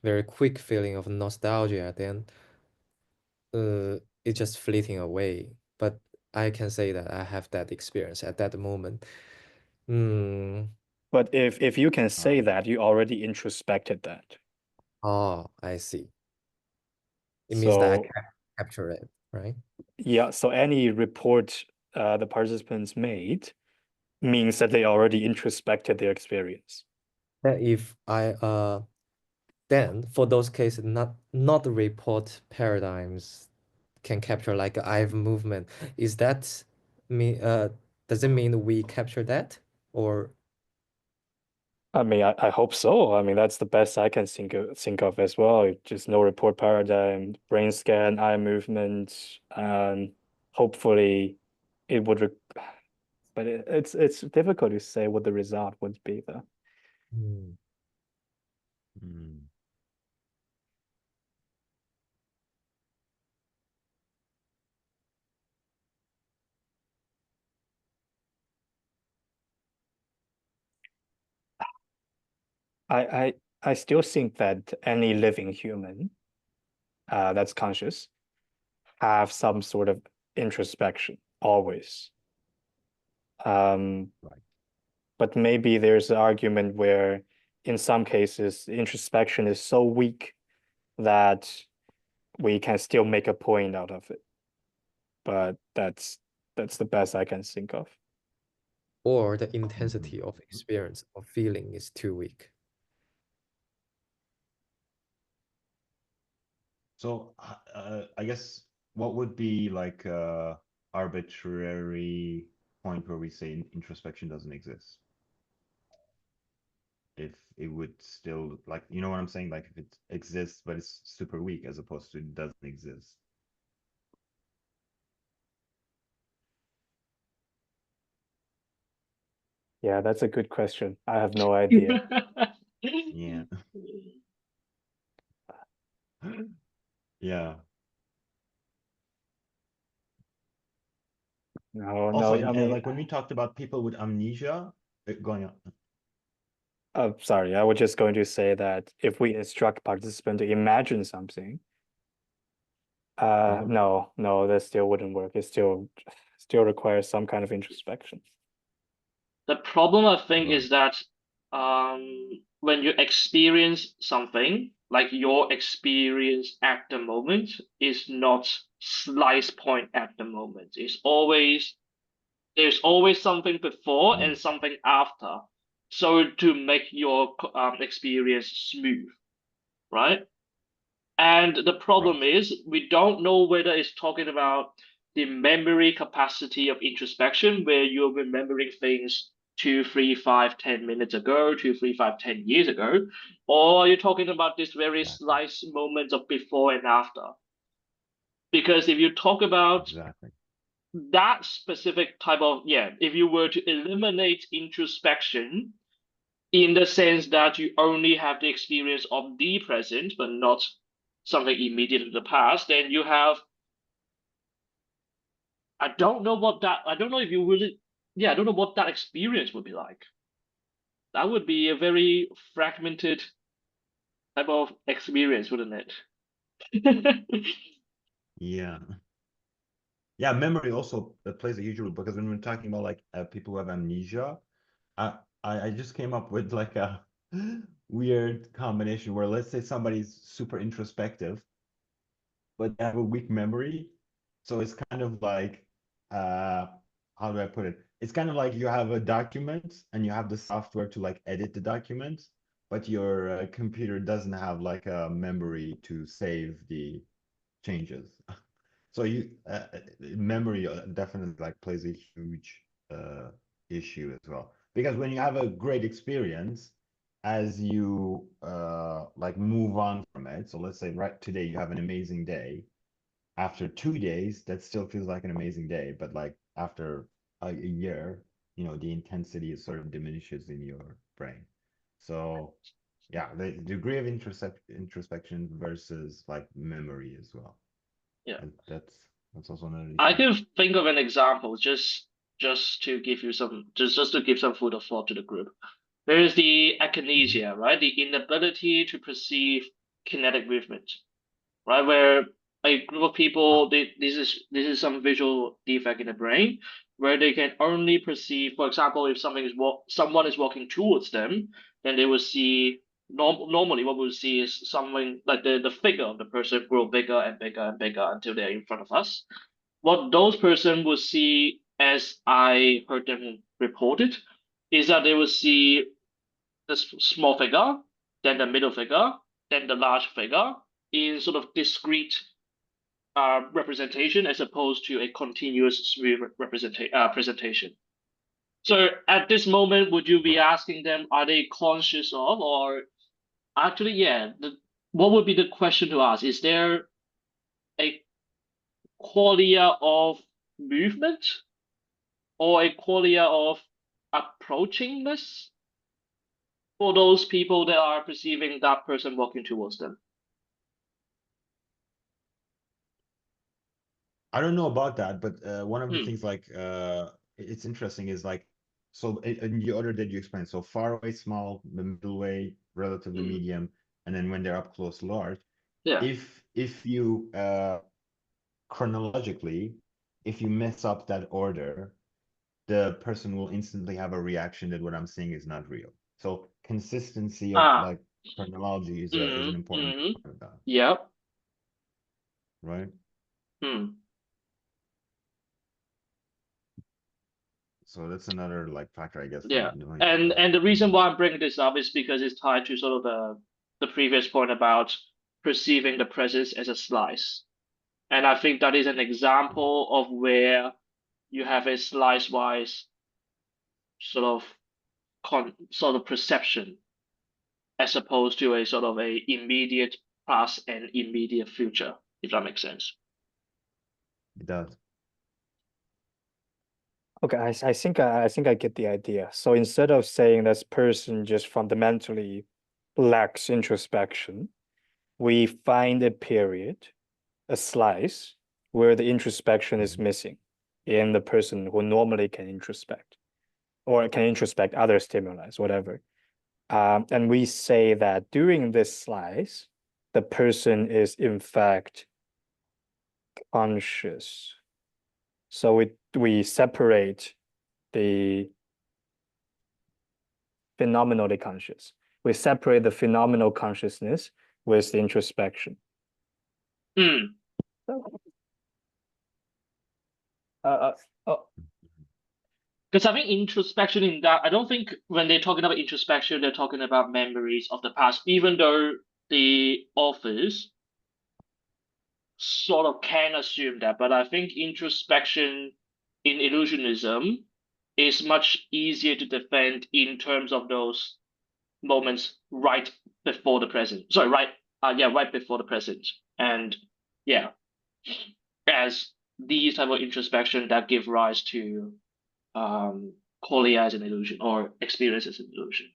very quick feeling of nostalgia, then it's just fleeting away. But I can say that I have that experience at that moment. But if you can say Uh, that, you already introspected that. Oh, I see. It means that I So can capture it, right? yeah, so any report the participants made means that they already introspected their experience. Then if I then for those cases, not the report paradigms can capture like eye movement. Is that mean does it mean we capture that or I mean, I hope so. I mean, that's the best I can think of as well. Just no report paradigm, brain scan, eye movement, and hopefully it would. But it's difficult to say what the result would be though. Hmm. mm. I I still think that any living human that's conscious have some sort of introspection always. Right. But maybe there's an argument where in some cases introspection is so weak that we can still make a point out of it. But that's the best I can think of. or the Mhm. intensity of experience or feeling is too weak? So I guess what would be like arbitrary point where we say introspection doesn't exist? If it would still like you know what I'm saying? Like if it exists but it's super weak as opposed to it doesn't exist. Yeah, that's a good question. I have no idea. Yeah. Yeah. No, Also, no, I mean, like when we talked about people with amnesia, going on. sorry, I was just going to say that if we instruct participant to imagine something, Uh-huh. no, that still wouldn't work. It still requires some kind of introspection. The problem, I think, Right. is that when you experience something, like your experience at the moment is not slice point at the moment. There's always something before and something after. So to make your experience smooth, right? And the problem Right. is we don't know whether it's talking about the memory capacity of introspection, where you're remembering things 2, 3, 5, 10 minutes ago, 2, 3, 5, 10 years ago, or you're talking about this very Exactly. slice moment of before and after. Because if you talk about Exactly. that specific type of, yeah, if you were to eliminate introspection in the sense that you only have the experience of the present, but not something immediate in the past, then you have, I don't know what that, I don't know if you really, yeah, I don't know what that experience would be like. That would be a very fragmented type of experience, wouldn't it? Yeah. Yeah, memory also plays a huge role because when we're talking about like people who have amnesia, I, I just came up with like a weird combination where let's say somebody's super introspective, but they have a weak memory. So it's kind of like how do I put it? It's kind of like you have a document and you have the software to like edit the document, but your computer doesn't have like a memory to save the changes. So you memory definitely like plays a huge issue as well. Because when you have a great experience, as you like move on from it, so let's say right today you have an amazing day. After 2 days, that still feels like an amazing day, but like after a year, the intensity sort of diminishes in your brain. So yeah, the degree of introspection versus like memory as well. Yeah. That's also another I issue. can think of an example just to give you some just to give some food of thought to the group. There is the akinesia, right? The inability to perceive kinetic movement, right? Where a group of people, this is some visual defect in the brain, where they can only perceive, for example, if someone is walking towards them, then they will see normally what we'll see is something like the figure of the person grow bigger and bigger and bigger until they're in front of us. What those person will see, as I heard them reported, is that they will see this small figure, then the middle figure, then the large figure in sort of discrete representation as opposed to a continuous smooth presentation. So at this moment, would you be asking them, are they conscious of, or actually, yeah, what would be the question to ask? Is there a qualia of movement or a qualia of approachingness for those people that are perceiving that person walking towards them? I don't know about that, but one of the Hmm. things like it's interesting is like so in the order that you explained, so far away, small, the middle way, relatively Hmm. medium, and then when they're up close, large. Yeah. If you chronologically, if you mess up that order, the person will instantly have a reaction that what I'm saying is not real. So consistency of Ah. like chronology is an Hmm. important Hmm. part of that, Yep. right? Hmm. So that's another like factor, I guess, Yeah. knowing And the reason chronology. why I'm bringing this up is because it's tied to sort of the previous point about perceiving the presence as a slice. And I think that is an example of where you have a slice-wise sort of sort of perception as opposed to a sort of a immediate past and immediate future, if that makes sense. It does. Okay, I think I get the idea. So instead of saying this person just fundamentally lacks introspection, we find a period, a slice, where the introspection is Mhm. missing. in the person who normally can introspect or can introspect other stimuli, whatever. And we say that during this slice, the person is in fact conscious. So we separate the phenomenally conscious. We separate the phenomenal consciousness with the introspection. Hmm. Because I think introspection in that, I don't think when they're talking about introspection, they're talking about memories of the past, even though the authors sort of can assume that. But I think introspection in illusionism is much easier to defend in terms of those moments right before the present. Sorry, right before the present. And yeah, as these type of introspection that give rise to qualia as an illusion or experience as an illusion.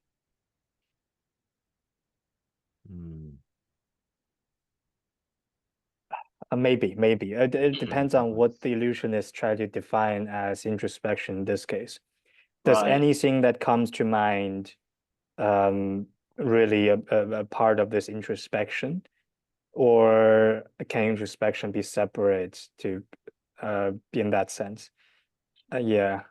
Maybe. It depends on what the illusionists try to define as introspection in this case. Does Right. anything that comes to mind really a part of this introspection? Or can introspection be separate to be in that sense? Yeah.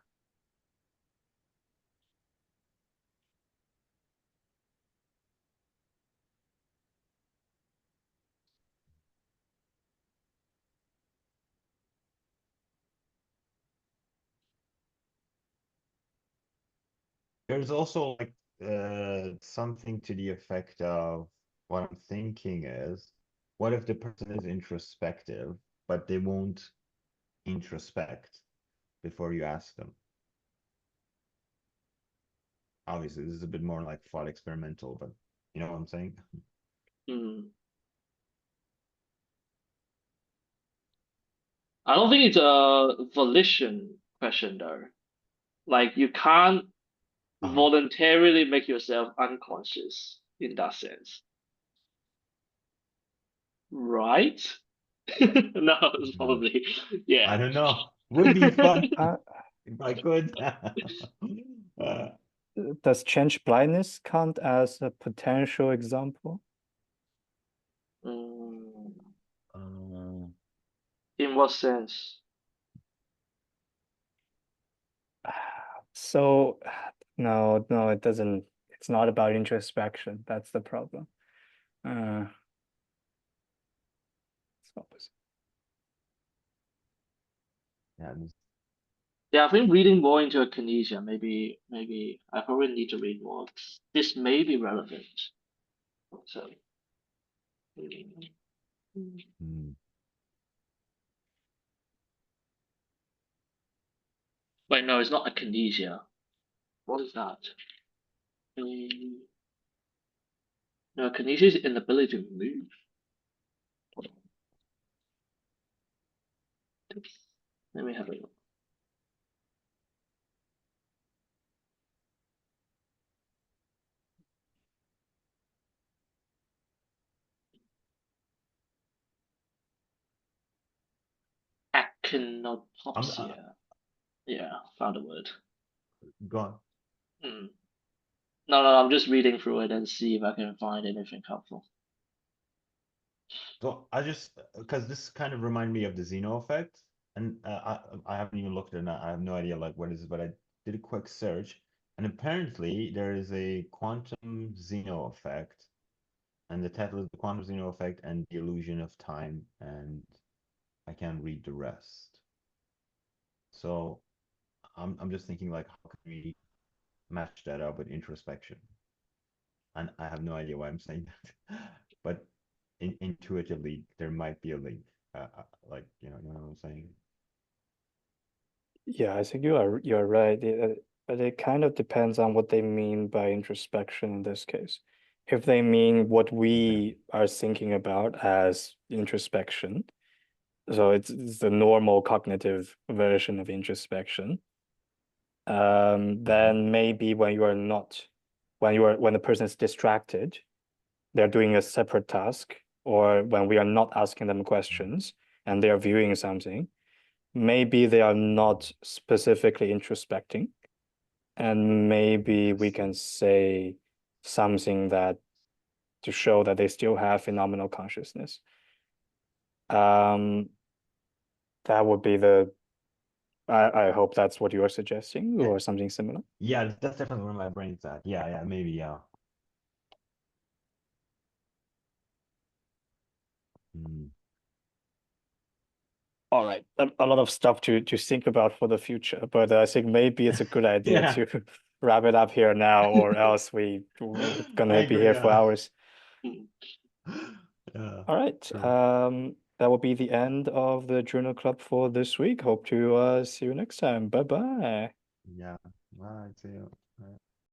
There's also like something to the effect of what I'm thinking is, what if the person is introspective, but they won't introspect before you ask them? Obviously, this is a bit more like thought experimental, but you know what I'm saying? I don't think it's a volition question though. Like you can't voluntarily make yourself unconscious in that sense. Right? No, it's probably I yeah. don't know. Would be fun if I could. Does change blindness count as a potential example? In what sense? So no, it doesn't. It's not about introspection. That's the problem. It's opposite. Yeah, I think reading more into a kinesia, maybe I probably need to read more. This may be relevant. So wait, no, it's not a kinesia. What is that? No, kinesia is inability to move. Let me have a look. Achinopopsia. Yeah, found a word. Go on. No, I'm just reading through it and see if I can find anything helpful. So I just, because this kind of remind me of the Zeno effect, and I haven't even looked at it. I have no idea like what is it, but I did a quick search, and apparently there is a quantum Zeno effect, and the title is the quantum Zeno effect and the illusion of time, and I can't read the rest. So I'm just thinking like, how can we match that up with introspection? And I have no idea why I'm saying that, but intuitively there might be a link. Like you know what I'm saying? Yeah, I think you're right. But it kind of depends on what they mean by introspection in this case. If they mean what we are thinking about as introspection, so it's the normal cognitive version of introspection, then maybe when the person is distracted, they're doing a separate task, or when we are not asking them questions and they are viewing something, maybe they are not specifically introspecting, and maybe we can say something that to show that they still have phenomenal consciousness. That would be I hope that's what you are suggesting, or something similar. Yeah, that's definitely where my brain's at. Yeah, maybe, yeah. Hmm. All right, a lot of stuff to think about for the future, but I think maybe it's a good idea Yeah. to wrap it up here now, or else we're I gonna be agree, here for yeah. hours. Mm. Yeah, All right, true. that will be the end of the Journal Club for this week. Hope to see you next time. Bye bye. Yeah. Right, see you. Right.